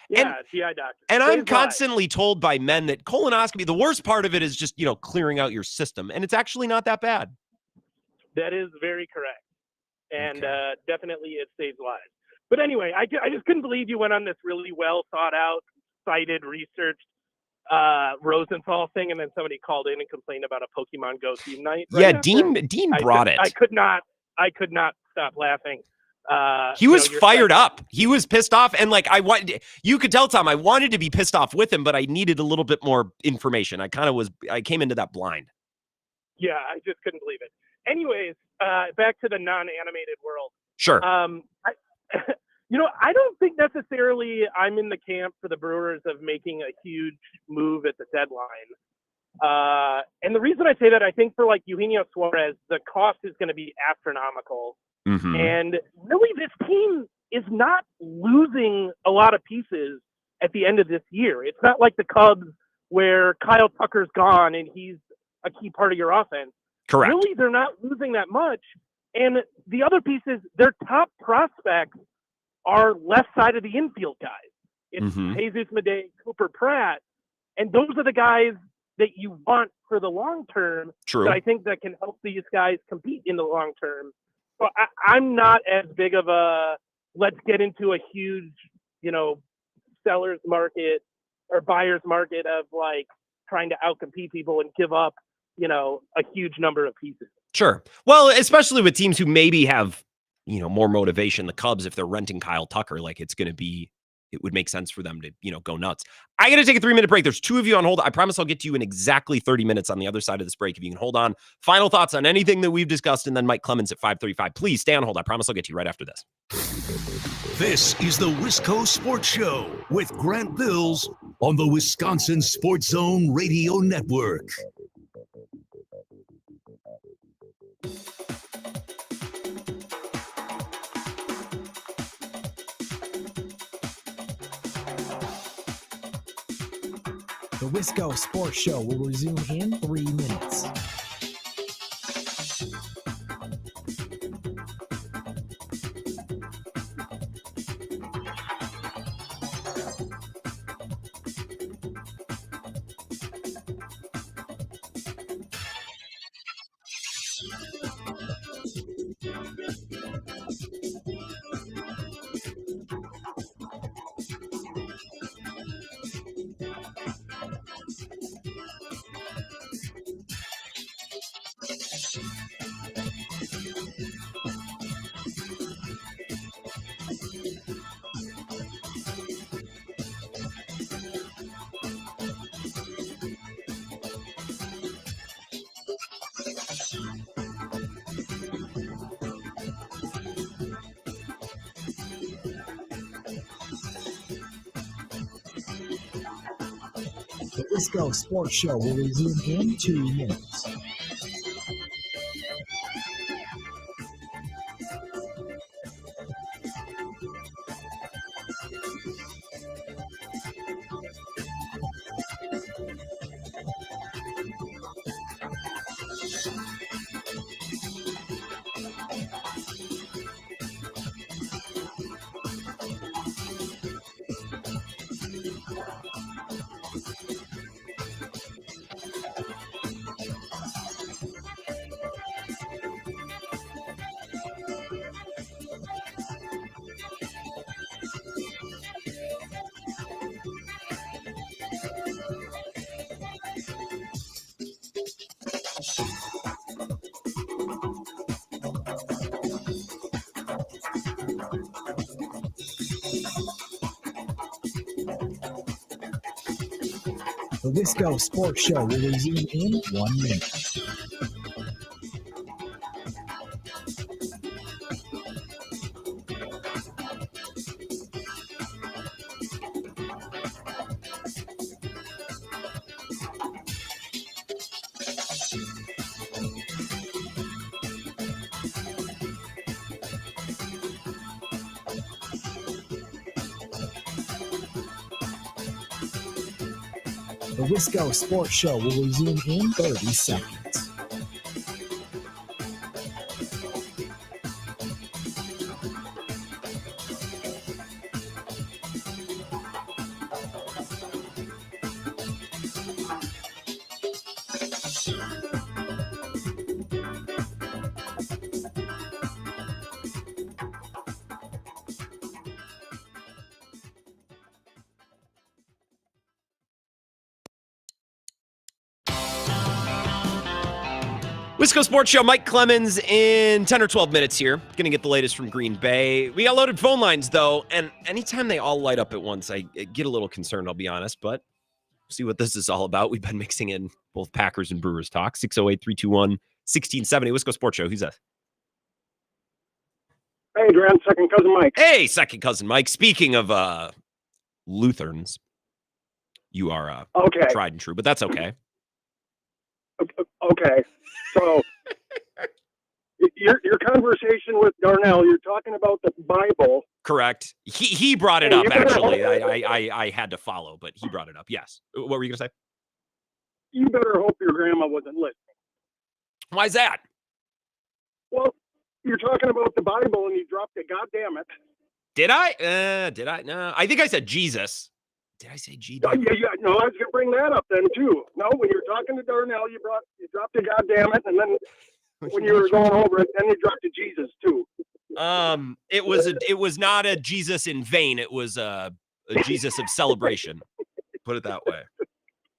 Yeah, GI doctor. And I'm constantly told by men that colonoscopy, the worst part of it is just, clearing out your system. And it's actually not that bad. That is very correct. And definitely it saves lives. But anyway, I just couldn't believe you went on this really well thought out, cited, researched Rosenthal thing, and then somebody called in and complained about a Pokemon Go theme night. Yeah, Dean brought it. I could not stop laughing. He was fired up. He was pissed off, and you could tell, Tom, I wanted to be pissed off with him, but I needed a little bit more information. I came into that blind. Yeah, I just couldn't believe it. Anyways, back to the non-animated world. Sure. I don't think necessarily I'm in the camp for the Brewers of making a huge move at the deadline. And the reason I say that, I think for Eugenio Suarez, the cost is going to be astronomical. Mm-hmm. And really, this team is not losing a lot of pieces at the end of this year. It's not like the Cubs where Kyle Tucker's gone and he's a key part of your offense. Correct. Really, they're not losing that much. And the other piece is their top prospects are left side of the infield guys. It's Mhm. Jesus Madej, Cooper Pratt, and those are the guys that you want for the long term. True. That I think that can help these guys compete in the long term. So I'm not as big of a let's get into a huge, seller's market or buyer's market of like trying to outcompete people and give up, a huge number of pieces. Sure. Well, especially with teams who maybe have, more motivation. The Cubs, if they're renting Kyle Tucker, it would make sense for them to, go nuts. I got to take a 3-minute break. There's 2 of you on hold. I promise I'll get to you in exactly 30 minutes on the other side of this break. If you can hold on. Final thoughts on anything that we've discussed, and then Mike Clemens at 5:35. Please stay on hold. I promise I'll get to you right after this. This is the Wisco Sports Show with Grant Bills on the Wisconsin Sports Zone Radio Network. The Wisco Sports Show will resume in 3 minutes. The Wisco Sports Show will resume in 2 minutes. The Wisco Sports Show will resume in 1 minute. The Wisco Sports Show will resume in 30 seconds. Wisco Sports Show, Mike Clemens in 10 or 12 minutes here. Going to get the latest from Green Bay. We got loaded phone lines, though, and anytime they all light up at once, I get a little concerned, I'll be honest, but see what this is all about. We've been mixing in both Packers and Brewers talk. 608-321-1670. Wisco Sports Show. Who's that? Hey, Grant, second cousin Mike. Hey, second cousin Mike. Speaking of Lutherans, you are okay. Tried and true, but that's okay. Okay, so your conversation with Darnell, you're talking about the Bible. Correct. He brought it up, actually. I had to follow, but he brought it up. Yes. What were you going to say? You better hope your grandma wasn't listening. Why is that? Well, you're talking about the Bible and you dropped it. God damn it. Did I? Did I? No, I think I said Jesus. Did I say GD? Yeah. No, I was gonna bring that up then too. No, when you're talking to Darnell, you dropped the goddamn it, and then when you were going over it, then you dropped to Jesus too. It was not a Jesus in vain. It was a Jesus of celebration. Put it that way.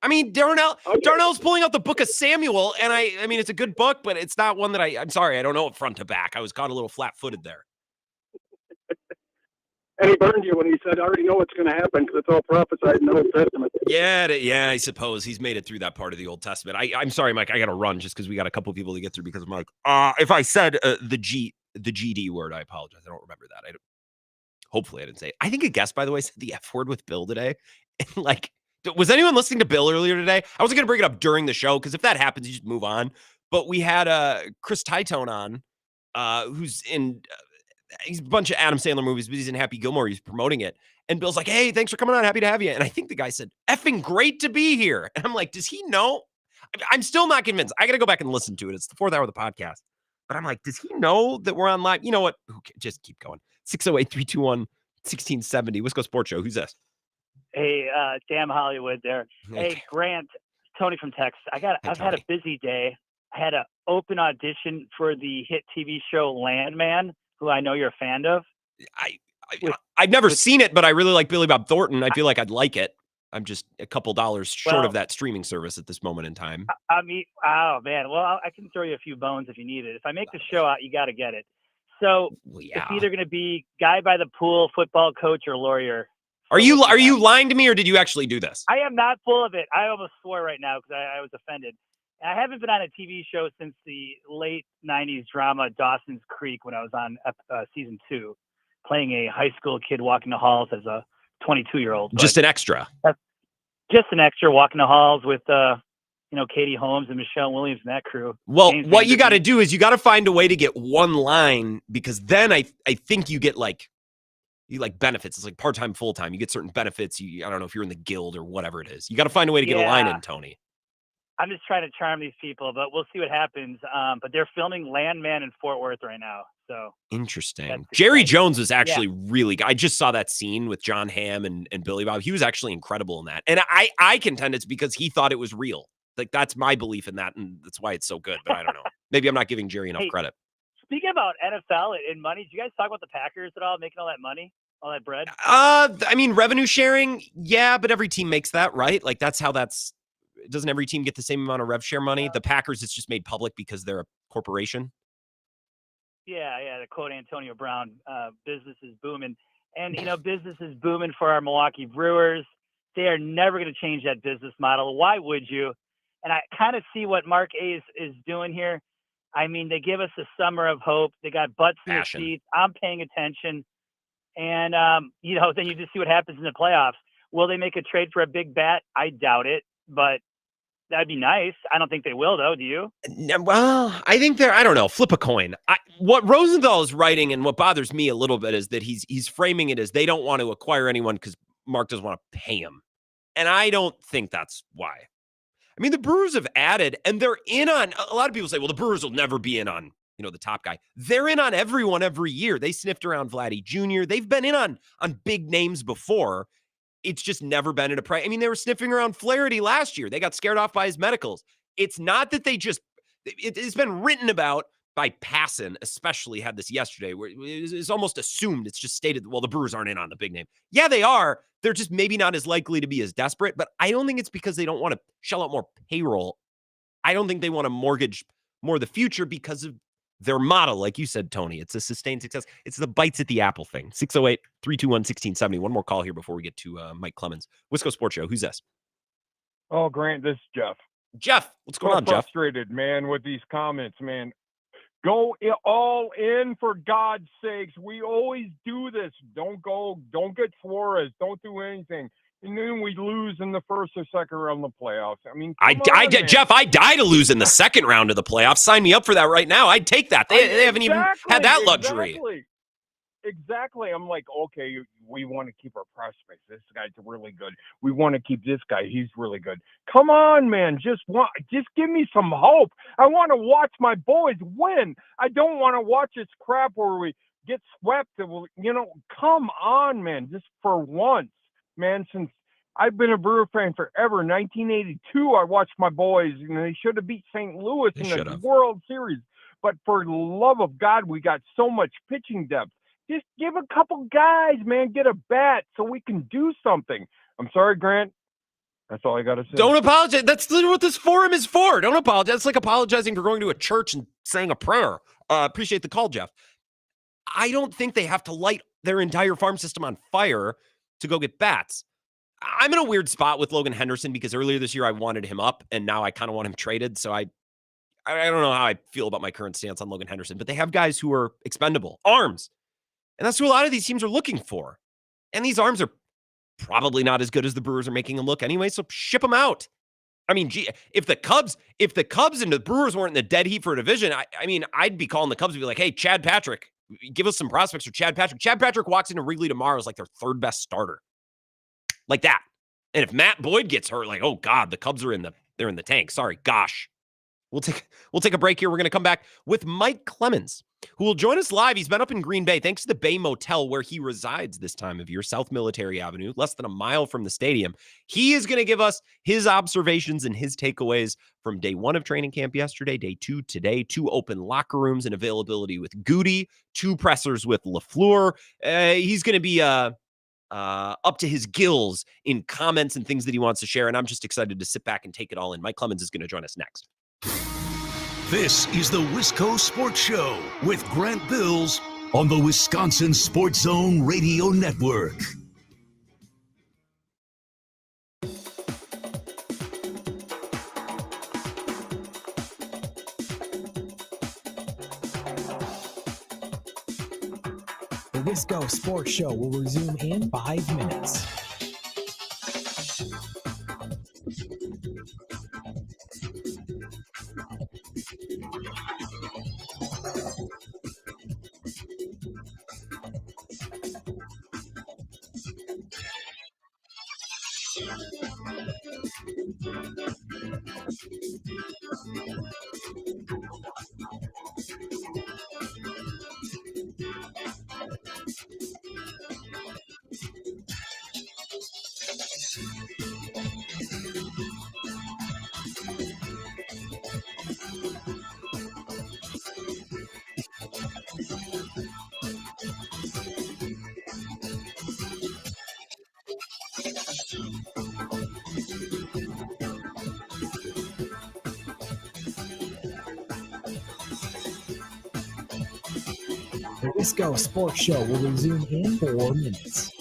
I mean, Darnell's pulling out the book of Samuel, and I mean, it's a good book, but it's not one that I'm sorry, I don't know it front to back. I was caught a little flat-footed there. And he burned you when he said, I already know what's going to happen because it's all prophesied in the Old Testament. Yeah, I suppose he's made it through that part of the Old Testament. I'm sorry, Mike, I got to run just because we got a couple people to get through because I'm like, if I said the GD word, I apologize. I don't remember that. Hopefully I didn't say it. I think a guest, by the way, said the F word with Bill today. And like, was anyone listening to Bill earlier today? I wasn't going to bring it up during the show because if that happens, you just move on. But we had Chris Titone on, who's in he's a bunch of Adam Sandler movies, but he's in Happy Gilmore. He's promoting it. And Bill's like, hey, thanks for coming on. Happy to have you. And I think the guy said, effing great to be here. And I'm like, does he know? I'm still not convinced. I got to go back and listen to it. It's the 4th hour of the podcast. But I'm like, does he know that we're on live? You know what? Just keep going. 608-321-1670. Wisco Sports Show. Who's this? Hey, damn Hollywood there. Hey, Grant, Tony from Texas. I've had a busy day. I had an open audition for the hit TV show Landman, who I know you're a fan of. I've never seen it, but I really like Billy Bob Thornton. I feel like I'd like it. I'm just a couple dollars short of that streaming service at this moment in time. I mean, oh, man. Well, I can throw you a few bones if you need it. If I make the show out, you got to get it. So it's either going to be guy by the pool, football coach, or lawyer. Are you lying to me, or did you actually do this? I am not full of it. I almost swore right now because I was offended. I haven't been on a TV show since the late 90s drama Dawson's Creek when I was on season 2, playing a high school kid walking the halls as a 22-year-old. Just an extra. Just an extra walking the halls with, Katie Holmes and Michelle Williams and that crew. Well, what you got to do is you got to find a way to get one line, because then I think you get benefits. It's like part-time, full-time. You get certain benefits. I don't know if you're in the guild or whatever it is. You got to find a way to get a line in, Tony. I'm just trying to charm these people, but we'll see what happens. But they're filming Landman in Fort Worth right now. So interesting. Jerry Jones was actually really good. I just saw that scene with John Hamm and Billy Bob. He was actually incredible in that. And I contend it's because he thought it was real. Like, that's my belief in that, and that's why it's so good. But I don't know. Maybe I'm not giving Jerry enough credit. Speaking about NFL and money, did you guys talk about the Packers at all, making all that money, all that bread? I mean, revenue sharing, yeah, but every team makes that, right? Like, doesn't every team get the same amount of rev share money? The Packers, it's just made public because they're a corporation. Yeah. To quote Antonio Brown, business is booming. And, business is booming for our Milwaukee Brewers. They are never going to change that business model. Why would you? And I kind of see what Mark A is doing here. I mean, they give us a summer of hope. They got butts in the seats. I'm paying attention. And, then you just see what happens in the playoffs. Will they make a trade for a big bat? I doubt it, but that'd be nice. I don't think they will, though. Do you? Well, I think I don't know. Flip a coin. What Rosenthal is writing, and what bothers me a little bit, is that he's framing it as they don't want to acquire anyone because Mark doesn't want to pay him. And I don't think that's why. I mean, the Brewers have added, and they're in on, a lot of people say, well, the Brewers will never be in on, the top guy. They're in on everyone every year. They sniffed around Vladdy Jr. They've been in on big names before. It's just never been at a price. I mean, they were sniffing around Flaherty last year. They got scared off by his medicals. It's not that it's been written about by Passan, especially had this yesterday, where it's almost assumed, it's just stated, well, the Brewers aren't in on the big name. Yeah, they are. They're just maybe not as likely to be as desperate, but I don't think it's because they don't want to shell out more payroll. I don't think they want to mortgage more of the future because of their model. Like you said, Tony, it's a sustained success. It's the bites at the apple thing. 608-321-1670. One more call here before we get to Mike Clemens. Wisco Sports Show. Who's this? Oh, Grant, this is Jeff. Jeff, what's going on, Jeff? Frustrated, man, with these comments, man. Go all in, for God's sakes. We always do this. Don't get Flores. Don't do anything. And then we lose in the first or second round of the playoffs. I mean, Jeff, I die to lose in the second round of the playoffs. Sign me up for that right now. I'd take that. They haven't even had that luxury. Exactly. I'm like, okay, we want to keep our prospects. This guy's really good. We want to keep this guy. He's really good. Come on, man. Just give me some hope. I want to watch my boys win. I don't want to watch this crap where get swept. Come on, man. Just for once, man, since I've been a Brewer fan forever. 1982, I watched my boys, and they should have beat St. Louis in the World Series. But for the love of God, we got so much pitching depth. Just give a couple guys, man, get a bat so we can do something. I'm sorry, Grant. That's all I got to say. Don't apologize. That's what this forum is for. Don't apologize. It's like apologizing for going to a church and saying a prayer. Appreciate the call, Jeff. I don't think they have to light their entire farm system on fire to go get bats. I'm in a weird spot with Logan Henderson because earlier this year I wanted him up, and now I kind of want him traded. So I don't know how I feel about my current stance on Logan Henderson, but they have guys who are expendable, arms. And that's what a lot of these teams are looking for. And these arms are probably not as good as the Brewers are making them look anyway, so ship them out. I mean, gee, if the Cubs and the Brewers weren't in the dead heat for a division, I mean, I'd be calling the Cubs and be like, hey, Chad Patrick, give us some prospects for Chad Patrick. Chad Patrick walks into Wrigley tomorrow as like their third best starter. Like that. And if Matt Boyd gets hurt, like, oh God, the Cubs are in the tank. Sorry, gosh. We'll take a break here. We're going to come back with Mike Clemens, who will join us live. He's been up in Green Bay, thanks to the Bay Motel, where he resides this time of year, South Military Avenue, less than a mile from the stadium. He is going to give us his observations and his takeaways from day 1 of training camp yesterday, day 2 today, 2 open locker rooms and availability with Goody, 2 pressers with LaFleur. He's going to be up to his gills in comments and things that he wants to share, and I'm just excited to sit back and take it all in. Mike Clemens is going to join us next. This is the Wisco Sports Show with Grant Bills on the Wisconsin Sports Zone Radio Network. The Wisco Sports Show will resume in 5 minutes. The Wisco Sports Show will resume in 4 minutes.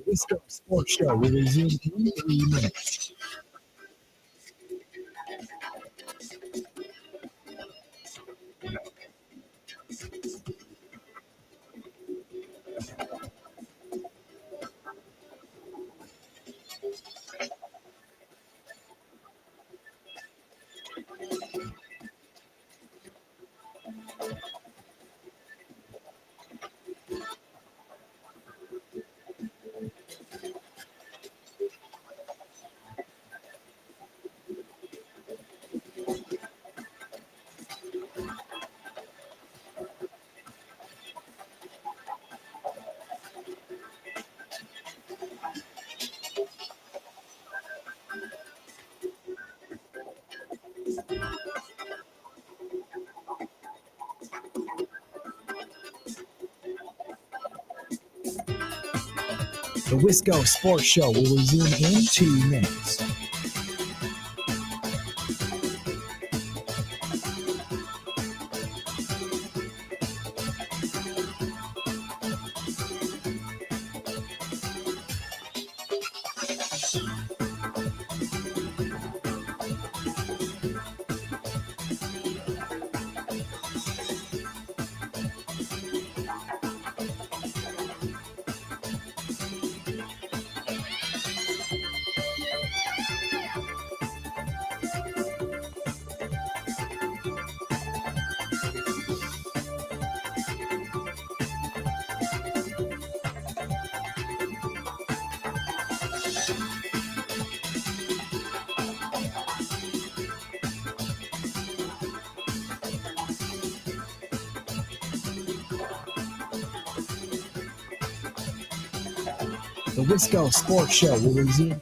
The Wisco Sports Show will resume in 3 minutes. The Wisco Sports Show will resume in 2 minutes. The Wisco Sports Show will resume.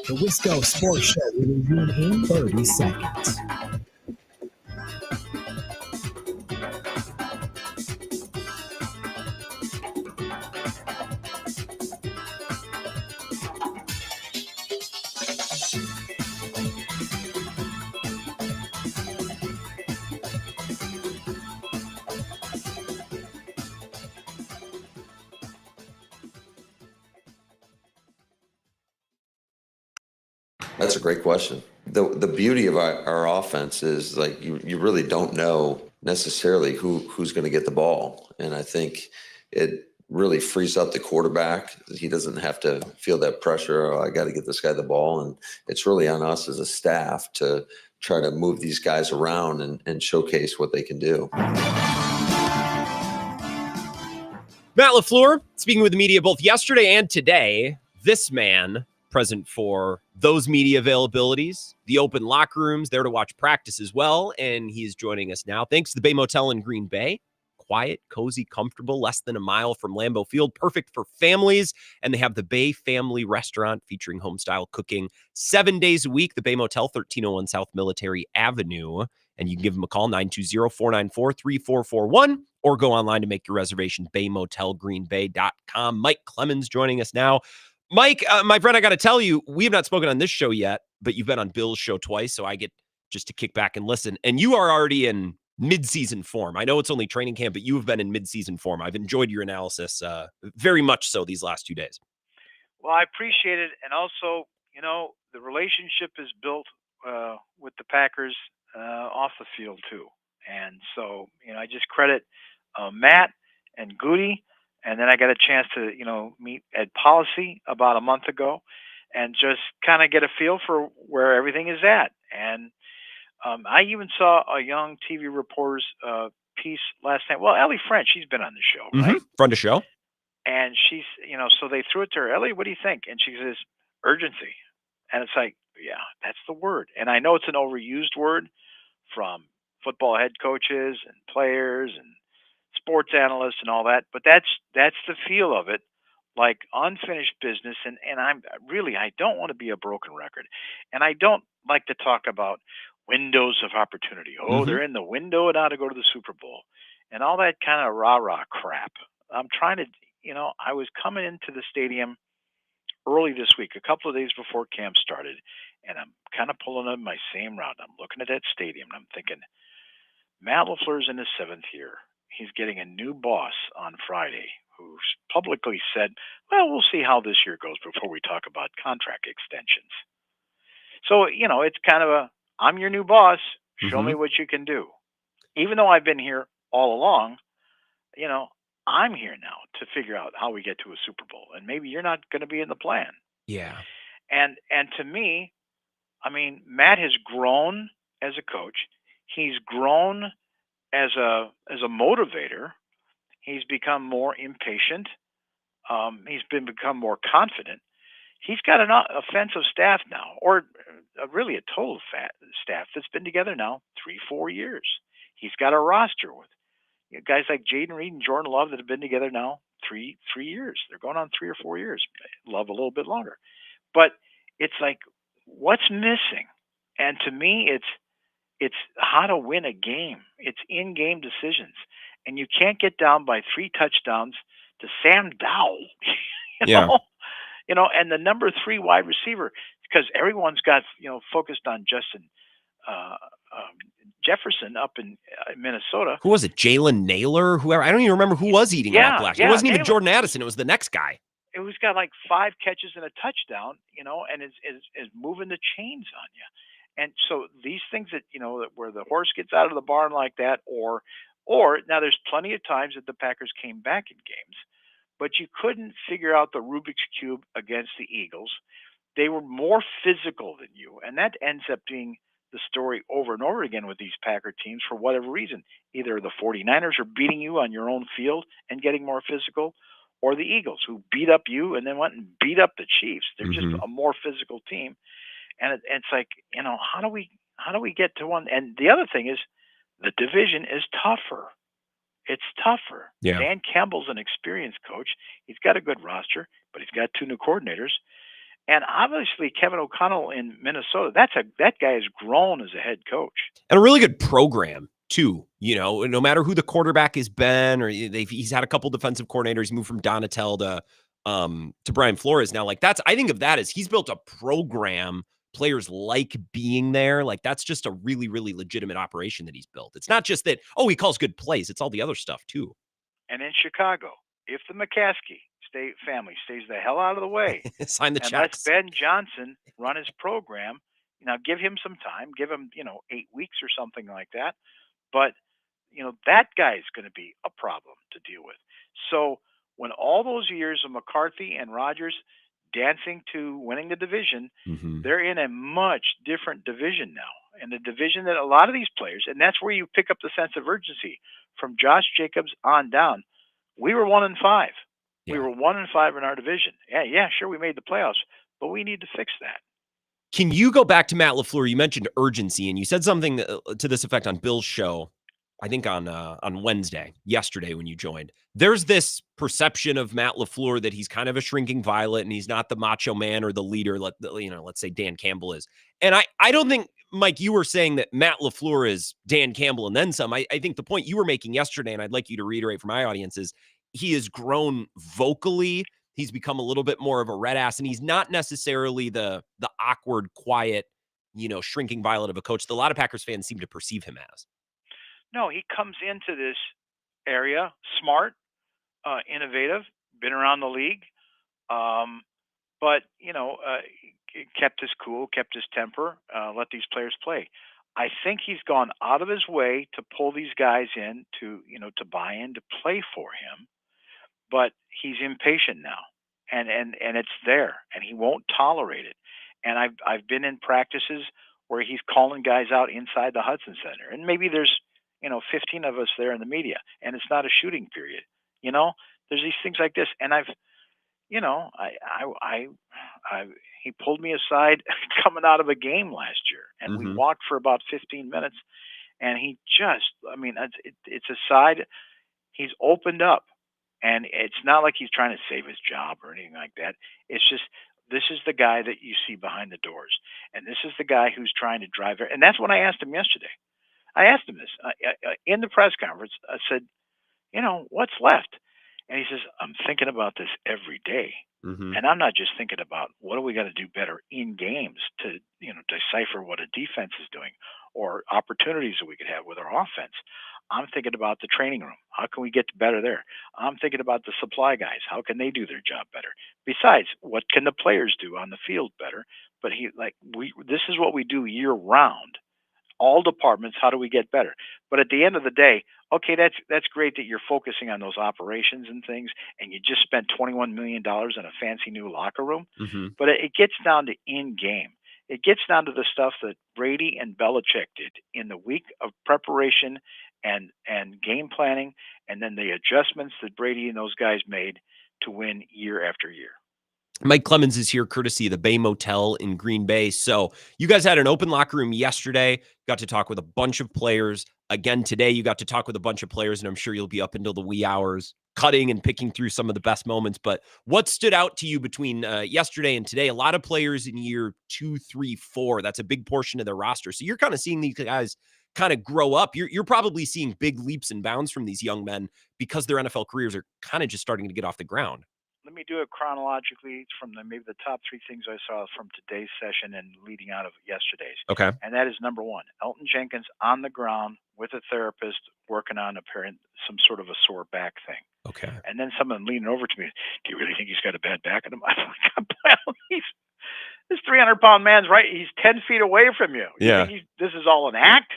The Wisco Sports Show will resume in 30 seconds. That's a great question. The beauty of our offense is like you really don't know necessarily who's going to get the ball, and I think it really frees up the quarterback. He doesn't have to feel that pressure. Oh, I got to get this guy the ball, and it's really on us as a staff to try to move these guys around and showcase what they can do. Matt LaFleur speaking with the media both yesterday and today. This man present for those media availabilities, the open locker rooms, there to watch practice as well. And he is joining us now. Thanks to the Bay Motel in Green Bay. Quiet, cozy, comfortable, less than a mile from Lambeau Field. Perfect for families. And they have the Bay Family Restaurant featuring home-style cooking 7 days a week. The Bay Motel, 1301 South Military Avenue. And you can give them a call, 920-494-3441, or go online to make your reservation, baymotelgreenbay.com. Mike Clemens joining us now. Mike, my friend, I got to tell you, we have not spoken on this show yet, but you've been on Bill's show twice, so I get just to kick back and listen. And you are already in mid-season form. I know it's only training camp, but you have been in mid-season form. I've enjoyed your analysis very much so these last 2 days. Well, I appreciate it. And also, the relationship is built with the Packers off the field, too. And so, I just credit Matt and Goody. And then I got a chance to, meet Ed Policy about a month ago and just kind of get a feel for where everything is at. And I even saw a young TV reporter's piece last night. Well, Ellie French, she's been on the show, right? Friend of show. And she's, so they threw it to her. Ellie, what do you think? And she says, urgency. And it's like, yeah, that's the word. And I know it's an overused word from football head coaches and players and sports analysts and all that, but that's the feel of it, like unfinished business. And I don't want to be a broken record, and I don't like to talk about windows of opportunity. They're in the window and how to go to the Super Bowl and all that kind of rah-rah crap. I'm trying to, I was coming into the stadium early this week, a couple of days before camp started, and I'm kind of pulling up my same route. I'm looking at that stadium and I'm thinking, Matt LaFleur's in his 7th year. He's getting a new boss on Friday who publicly said, well, we'll see how this year goes before we talk about contract extensions. So, it's kind of I'm your new boss. Show me what you can do. Even though I've been here all along, I'm here now to figure out how we get to a Super Bowl. And maybe you're not going to be in the plan. Yeah. And to me, Matt has grown as a coach. He's grown as a motivator. He's become more impatient. He's become more confident. He's got an offensive staff now, or really a total staff that's been together now 3-4 years. He's got a roster with guys like Jaden Reed and Jordan Love that have been together now three years. They're going on 3 or 4 years. Love a little bit longer, but it's like, what's missing? And to me, it's how to win a game. It's in-game decisions, and you can't get down by 3 touchdowns to Sam Dowell. Yeah. And the number 3 wide receiver, because everyone's got focused on Justin Jefferson up in Minnesota. Who was it? Jalen Naylor? Whoever? I don't even remember who was eating him up last year. It wasn't even Naylor. Jordan Addison. It was the next guy. It was got like 5 catches and a touchdown, and is moving the chains on you. And so these things that where the horse gets out of the barn like that, or now there's plenty of times that the Packers came back in games, but you couldn't figure out the Rubik's Cube against the Eagles. They were more physical than you, and that ends up being the story over and over again with these Packer teams for whatever reason. Either the 49ers are beating you on your own field and getting more physical, or the Eagles, who beat up you and then went and beat up the Chiefs. They're just a more physical team. And it's like, how do we get to one? And the other thing is, the division is tougher. It's tougher. Yeah. Dan Campbell's an experienced coach. He's got a good roster, but he's got 2 new coordinators. And obviously, Kevin O'Connell in Minnesota, that guy has grown as a head coach. And a really good program, too. No matter who the quarterback has been, or he's had a couple defensive coordinators, moved from Donatel to Brian Flores now. Like, I think of that as he's built a program. Players like being there. Like, that's just a really, really legitimate operation that he's built. It's not just that, he calls good plays. It's all the other stuff, too. And in Chicago, if the McCaskey family stays the hell out of the way, sign the and checks. let Ben Johnson run his program, give him some time, give him, 8 weeks or something like that. But, that guy is going to be a problem to deal with. So when all those years of McCarthy and Rodgers dancing to winning the division, they're in a much different division now. And the division that a lot of these players, and that's where you pick up the sense of urgency from Josh Jacobs on down. We were 1-5. Yeah. We were 1-5 in our division. Yeah, sure, we made the playoffs, but we need to fix that. Can you go back to Matt LaFleur? You mentioned urgency, and you said something to this effect on Bill's show, I think on yesterday when you joined. There's this perception of Matt LaFleur that he's kind of a shrinking violet and he's not the macho man or the leader, let's say Dan Campbell is. And I don't think, Mike, you were saying that Matt LaFleur is Dan Campbell and then some. I think the point you were making yesterday, and I'd like you to reiterate for my audience, is he has grown vocally. He's become a little bit more of a red ass, and he's not necessarily the awkward, quiet, shrinking violet of a coach that a lot of Packers fans seem to perceive him as. No, he comes into this area smart, innovative, been around the league, but kept his cool, kept his temper, let these players play. I think he's gone out of his way to pull these guys in to buy in, to play for him, but he's impatient now, and it's there, and he won't tolerate it. And I've been in practices where he's calling guys out inside the Hudson Center, and maybe there's 15 of us there in the media, and it's not a shooting period. There's these things like this, and he pulled me aside coming out of a game last year, and we walked for about 15 minutes, and he just, it's a side, he's opened up, and it's not like he's trying to save his job or anything like that. It's just, this is the guy that you see behind the doors, and this is the guy who's trying to drive it. And that's when I asked him yesterday. I asked him this in the press conference. I said, what's left? And he says, I'm thinking about this every day. And I'm not just thinking about what do we got to do better in games to, decipher what a defense is doing or opportunities that we could have with our offense. I'm thinking about the training room. How can we get better there? I'm thinking about the supply guys. How can they do their job better? Besides, what can the players do on the field better? But this is what we do year round. All departments, how do we get better? But at the end of the day, okay, that's great that you're focusing on those operations and things, and you just spent $21 million on a fancy new locker room. But it gets down to in-game. It gets down to the stuff that Brady and Belichick did in the week of preparation and game planning, and then the adjustments that Brady and those guys made to win year after year. Mike Clemens is here courtesy of the Bay Motel in Green Bay. So you guys had an open locker room yesterday. Got to talk with a bunch of players. Again, today you got to talk with a bunch of players, and I'm sure you'll be up until the wee hours cutting and picking through some of the best moments. But what stood out to you between yesterday and today? A lot of players in year 2, 3, 4. That's a big portion of their roster. So you're kind of seeing these guys kind of grow up. You're probably seeing big leaps and bounds from these young men because their NFL careers are kind of just starting to get off the ground. Let me do it chronologically from maybe the top 3 things I saw from today's session and leading out of yesterday's. Okay. And that is number 1, Elton Jenkins on the ground with a therapist working on some sort of a sore back thing. Okay. And then someone leaning over to me, do you really think he's got a bad back in him? I'm like, this 300-pound man's right. He's 10 feet away from you. Yeah. You think this is all an act?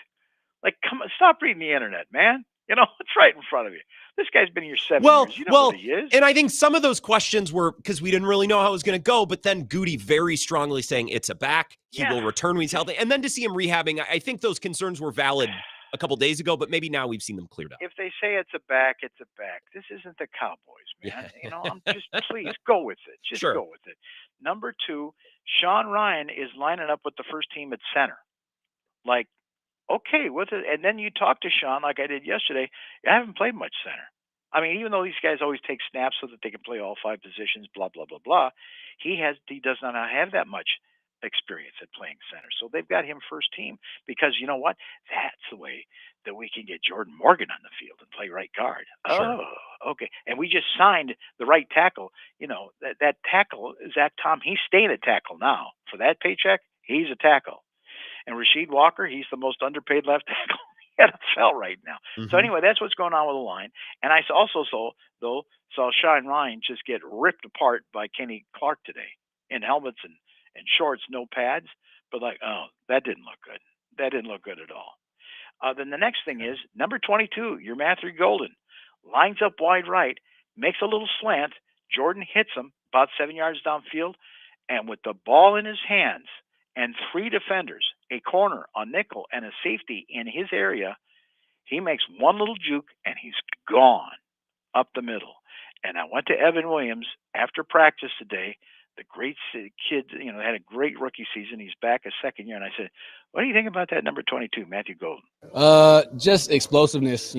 Like, come on, stop reading the internet, man. It's right in front of you. This guy's been here 7 years. You know who he is. And I think some of those questions were because we didn't really know how it was going to go, but then Goody very strongly saying it's a back. He will return when he's healthy. And then to see him rehabbing, I think those concerns were valid a couple days ago, but maybe now we've seen them cleared up. If they say it's a back, it's a back. This isn't the Cowboys, man. I'm just, please go with it. Just go with it. Number 2, Sean Ryan is lining up with the first team at center. Like, okay with it. And then you talk to Sean like I did yesterday. I haven't played much center. I mean, even though these guys always take snaps so that they can play all 5 positions, blah, blah, blah, blah, he does not have that much experience at playing center. So they've got him first team because you know what? That's the way that we can get Jordan Morgan on the field and play right guard. Sure. Oh, okay. And we just signed the right tackle. That tackle, Zach Tom, he's staying at tackle now. For that paycheck, he's a tackle. And Rasheed Walker, he's the most underpaid left tackle in the NFL right now. Mm-hmm. So anyway, that's what's going on with the line. And I also saw Sean Ryan just get ripped apart by Kenny Clark today in helmets and shorts, no pads. But that didn't look good. That didn't look good at all. Then the next thing is number 22, your Matthew Golden, lines up wide right, makes a little slant. Jordan hits him about 7 yards downfield, and with the ball in his hands and 3 defenders, a corner, a nickel, and a safety in his area, he makes one little juke, and he's gone up the middle. And I went to Evan Williams after practice today, the great kid, had a great rookie season. He's back a second year. And I said, what do you think about that number 22, Matthew Golden? Just explosiveness,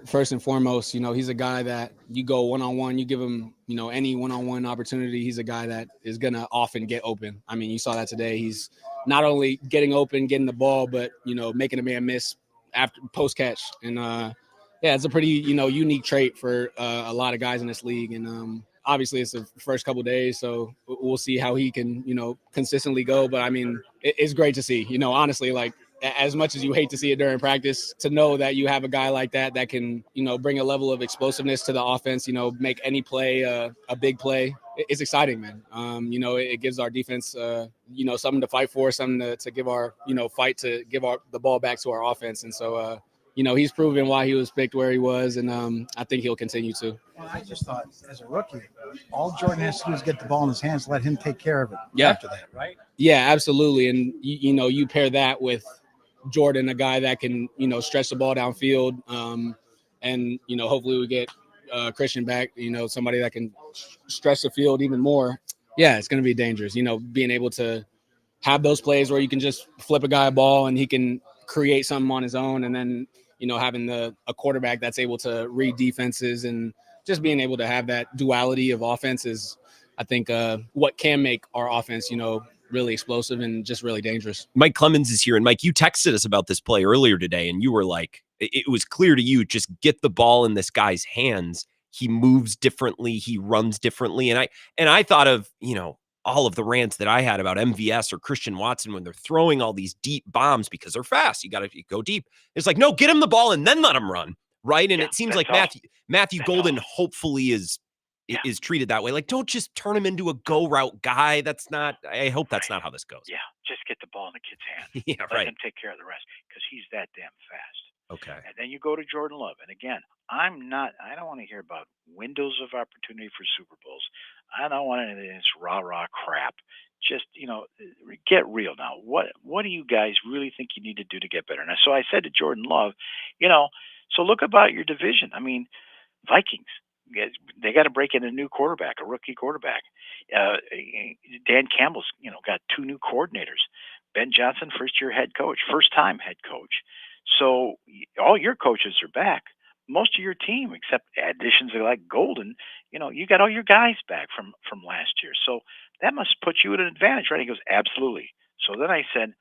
first and foremost. He's a guy that you go one-on-one, you give him, any one-on-one opportunity. He's a guy that is going to often get open. I mean, you saw that today. He's not only getting open, getting the ball, but, making a man miss after post-catch. And, it's a pretty, unique trait for a lot of guys in this league. And obviously it's the first couple of days, so we'll see how he can, consistently go. But I mean, it's great to see, honestly, like as much as you hate to see it during practice, to know that you have a guy like that can, bring a level of explosiveness to the offense, make any play a big play. It's exciting, man. It gives our defense, something to fight for, something to give our, fight to give the ball back to our offense. And so, he's proven why he was picked where he was, and I think he'll continue to. Well, I just thought, as a rookie, all Jordan has to do is get the ball in his hands, let him take care of it after that, right? Yeah, absolutely. And, you pair that with Jordan, a guy that can, stretch the ball downfield, and, hopefully we get Christian back, somebody that can stretch the field even more. Yeah, it's going to be dangerous, being able to have those plays where you can just flip a guy a ball and he can create something on his own, and then having a quarterback that's able to read defenses and just being able to have that duality of offense is, I think, what can make our offense, really explosive and just really dangerous. Mike Clemens is here. And Mike, you texted us about this play earlier today, and you were like, it was clear to you, just get the ball in this guy's hands. He moves differently. He runs differently. And I thought of, all of the rants that I had about MVS or Christian Watson when they're throwing all these deep bombs because they're fast. You got to go deep. It's like, no, get him the ball and then let him run. Right. And it seems like Matthew Golden hopefully is treated that way. Like, don't just turn him into a go route guy. I hope that's not how this goes. Yeah. Just get the ball in the kid's hands. Yeah, Let right. him take care of the rest because he's that damn fast. Okay. And then you go to Jordan Love. And again, I don't want to hear about windows of opportunity for Super Bowls. I don't want any of this rah-rah crap. Just, get real now. What do you guys really think you need to do to get better? And so I said to Jordan Love, so look about your division. I mean, Vikings, they got to break in a new quarterback, a rookie quarterback. Dan Campbell's, got 2 new coordinators. Ben Johnson, first-year head coach, first-time head coach. So all your coaches are back. Most of your team, except additions like Golden, you got all your guys back from last year. So that must put you at an advantage, right? He goes, absolutely. So then I said,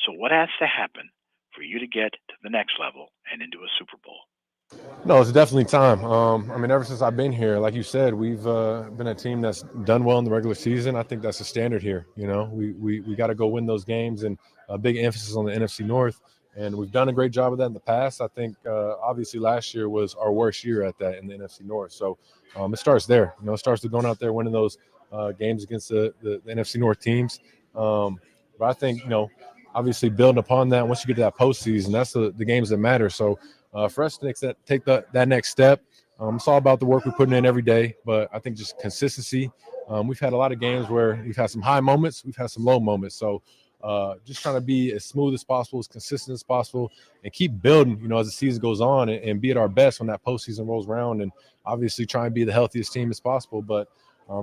so what has to happen for you to get to the next level and into a Super Bowl? No, it's definitely time. Ever since I've been here, like you said, we've been a team that's done well in the regular season. I think that's a standard here. We got to go win those games, and a big emphasis on the NFC North. And we've done a great job of that in the past. I think obviously last year was our worst year at that in the NFC North. So it starts there. It starts with going out there winning those games against the NFC North teams. But I think obviously building upon that, once you get to that postseason, that's the games that matter. So for us to take that next step, it's all about the work we're putting in every day. But I think just consistency. We've had a lot of games where we've had some high moments, we've had some low moments. So just trying to be as smooth as possible, as consistent as possible, and keep building, as the season goes on, and be at our best when that postseason rolls around. And obviously try and be the healthiest team as possible. But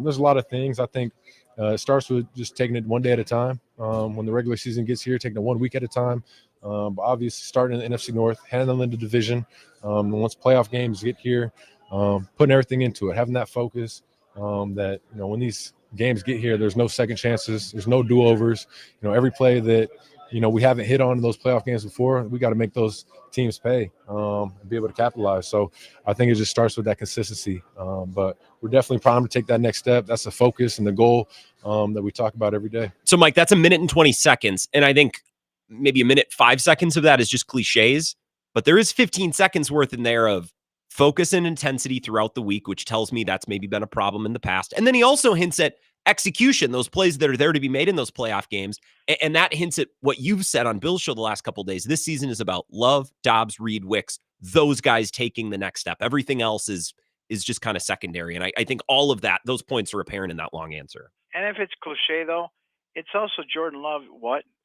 there's a lot of things. I think it starts with just taking it one day at a time. When the regular season gets here, taking it 1 week at a time. But obviously starting in the NFC North, handling the division. Once playoff games get here, putting everything into it, having that focus that, when these games get here, there's no second chances, there's no do-overs. Every play that, we haven't hit on in those playoff games before, we got to make those teams pay and be able to capitalize. So I think it just starts with that consistency. But we're definitely primed to take that next step. That's the focus and the goal that we talk about every day. So, Mike, that's 1 minute and 20 seconds. And I think maybe 1 minute, 5 seconds of that is just cliches. But there is 15 seconds worth in there of focus and intensity throughout the week, which tells me that's maybe been a problem in the past. And then he also hints at execution, those plays that are there to be made in those playoff games. And that hints at what you've said on Bill's show the last couple of days. This season is about Love, Dobbs, Reed, Wicks, those guys taking the next step. Everything else is just kind of secondary. And I think all of that, those points are apparent in that long answer. And if it's cliche, though, it's also Jordan Love.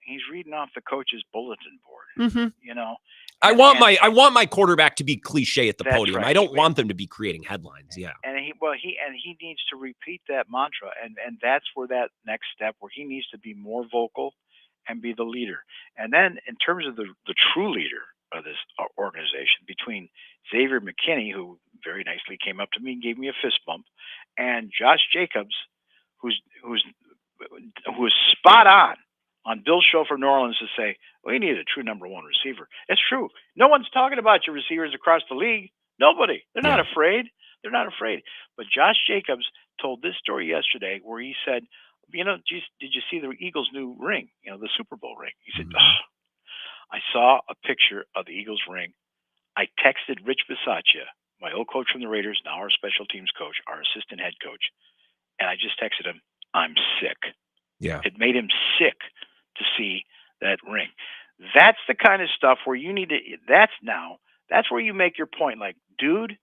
He's reading off the coach's bulletin board. Mm-hmm. I want my quarterback to be cliche at the podium. Right. I don't want them to be creating headlines. Yeah. And he needs to repeat that mantra, and that's where that next step, where he needs to be more vocal and be the leader. And then in terms of the true leader of this organization, between Xavier McKinney, who very nicely came up to me and gave me a fist bump, and Josh Jacobs, who's spot on Bill's show for New Orleans to say, we need a true number 1 receiver. It's true. No one's talking about your receivers across the league. Nobody. They're not afraid. They're not afraid. But Josh Jacobs told this story yesterday where he said, did you see the Eagles' new ring, the Super Bowl ring? He said, I saw a picture of the Eagles ring. I texted Rich Bisaccia, my old coach from the Raiders, now our special teams coach, our assistant head coach, and I just texted him, I'm sick. Yeah. It made him sick to see that ring. That's the kind of stuff where you need to, that's where you make your point. Like, dude,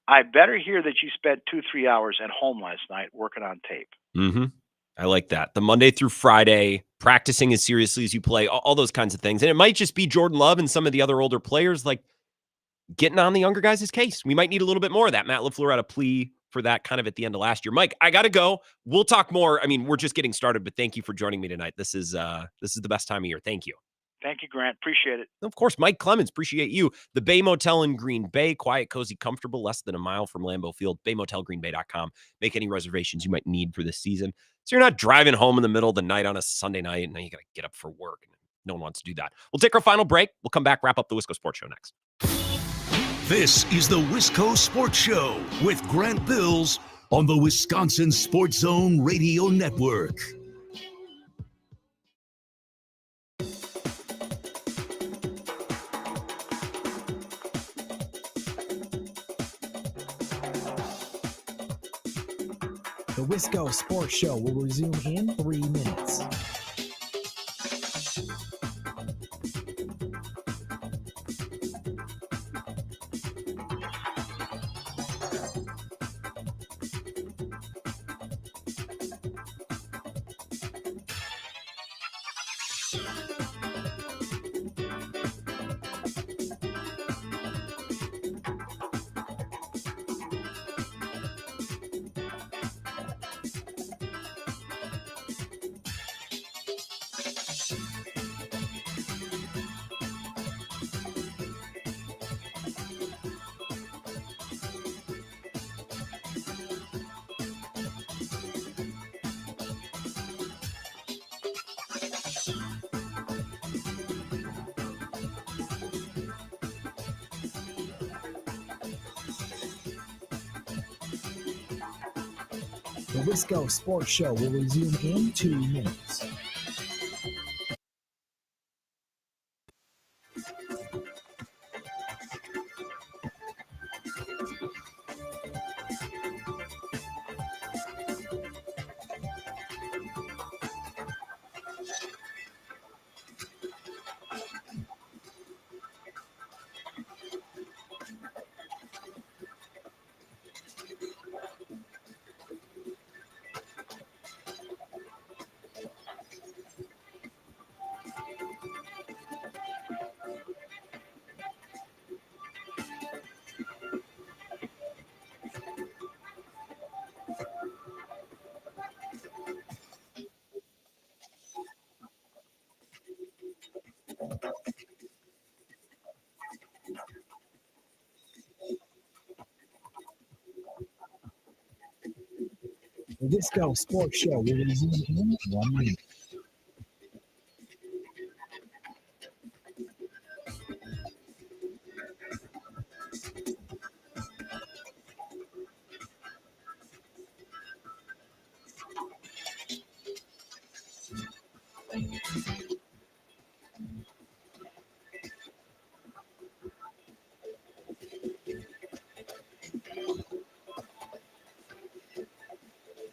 I better hear that you spent 2-3 hours at home last night working on tape. Mm-hmm. I like that. The Monday through Friday, practicing as seriously as you play, all those kinds of things. And it might just be Jordan Love and some of the other older players, like getting on the younger guys' case. We might need a little bit more of that. Matt LaFleur had a plea for that kind of at the end of last year. Mike, I got to go. We'll talk more. I mean, we're just getting started, but thank you for joining me tonight. This is the best time of year. Thank you. Thank you, Grant. Appreciate it. Of course, Mike Clemens, appreciate you. The Bay Motel in Green Bay, quiet, cozy, comfortable, less than a mile from Lambeau Field, baymotelgreenbay.com. Make any reservations you might need for this season, so you're not driving home in the middle of the night on a Sunday night, and now you got to get up for work. No one wants to do that. We'll take our final break. We'll come back, wrap up the Wisco Sports Show next. This is the Wisco Sports Show with Grant Bills on the Wisconsin Sports Zone Radio Network. The Wisco Sports Show will resume in 3 minutes. The Wisco Sports Show will resume in 2 minutes. The Wisco Sports Show will resume in 1 minute.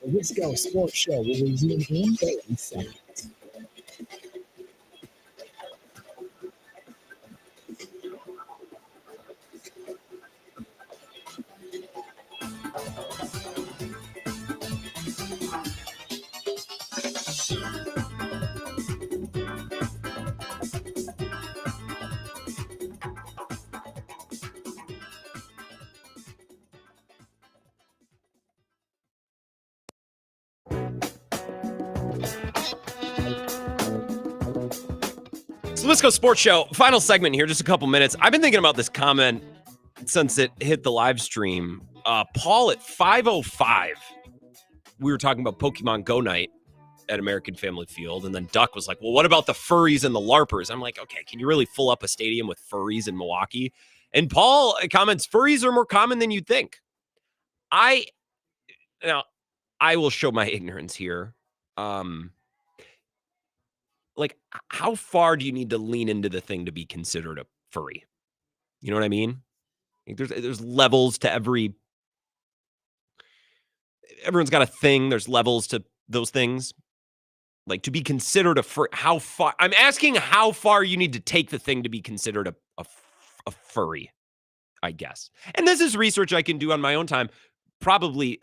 The Wisco Sports Show will resume in 30 seconds. So let's go sports show. Final segment here, just a couple minutes. I've been thinking about this comment since it hit the live stream. Paul at 5:05, we were talking about Pokemon Go night at American Family Field, and then Duck was like, well, what about the furries and the LARPers? I'm like, okay, can you really fill up a stadium with furries in Milwaukee? And Paul comments, furries are more common than you'd think. I will show my ignorance here. Like, how far do you need to lean into the thing to be considered a furry? You know what I mean? Like, there's levels to everyone's got a thing. There's levels to those things. Like, to be considered a furry, how far? I'm asking how far you need to take the thing to be considered a furry, I guess. And this is research I can do on my own time. Probably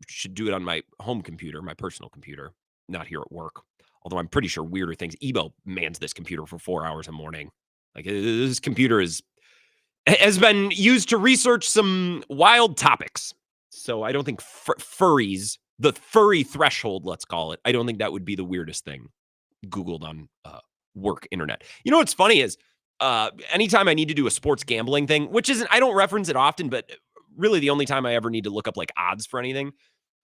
should do it on my home computer, my personal computer, not here at work. Although I'm pretty sure weirder things. Ebo mans this computer for 4 hours a morning. Like, this computer has been used to research some wild topics. So I don't think furries, the furry threshold, let's call it, I don't think that would be the weirdest thing Googled on work internet. You know what's funny is anytime I need to do a sports gambling thing, which isn't, I don't reference it often, but really the only time I ever need to look up like odds for anything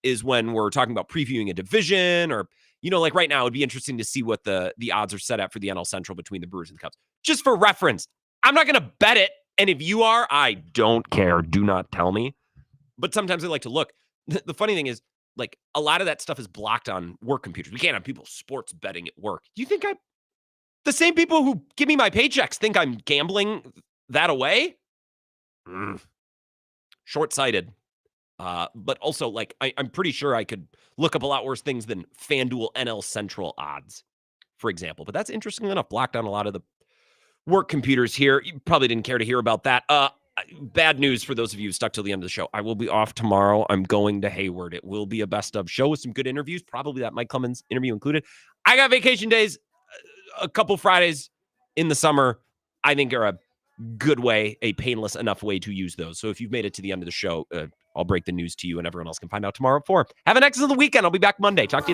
is when we're talking about previewing a division, or, you know, like right now, it'd be interesting to see what the odds are set at for the NL Central between the Brewers and the Cubs. Just for reference, I'm not going to bet it. And if you are, I don't care. Do not tell me. But sometimes I like to look. The funny thing is, like, a lot of that stuff is blocked on work computers. We can't have people sports betting at work. Do you think the same people who give me my paychecks think I'm gambling that away? Short-sighted. But also, like, I'm pretty sure I could look up a lot worse things than FanDuel NL Central odds, for example. But that's interesting enough, blocked on a lot of the work computers here. You probably didn't care to hear about that. Bad news for those of you who stuck till the end of the show. I will be off tomorrow. I'm going to Hayward. It will be a best of show with some good interviews, probably that Mike Clemens interview included. I got vacation days, a couple Fridays in the summer, I think are a good way, a painless enough way to use those. So if you've made it to the end of the show, I'll break the news to you and everyone else can find out tomorrow at 4. Have an excellent weekend. I'll be back Monday. Talk to you then.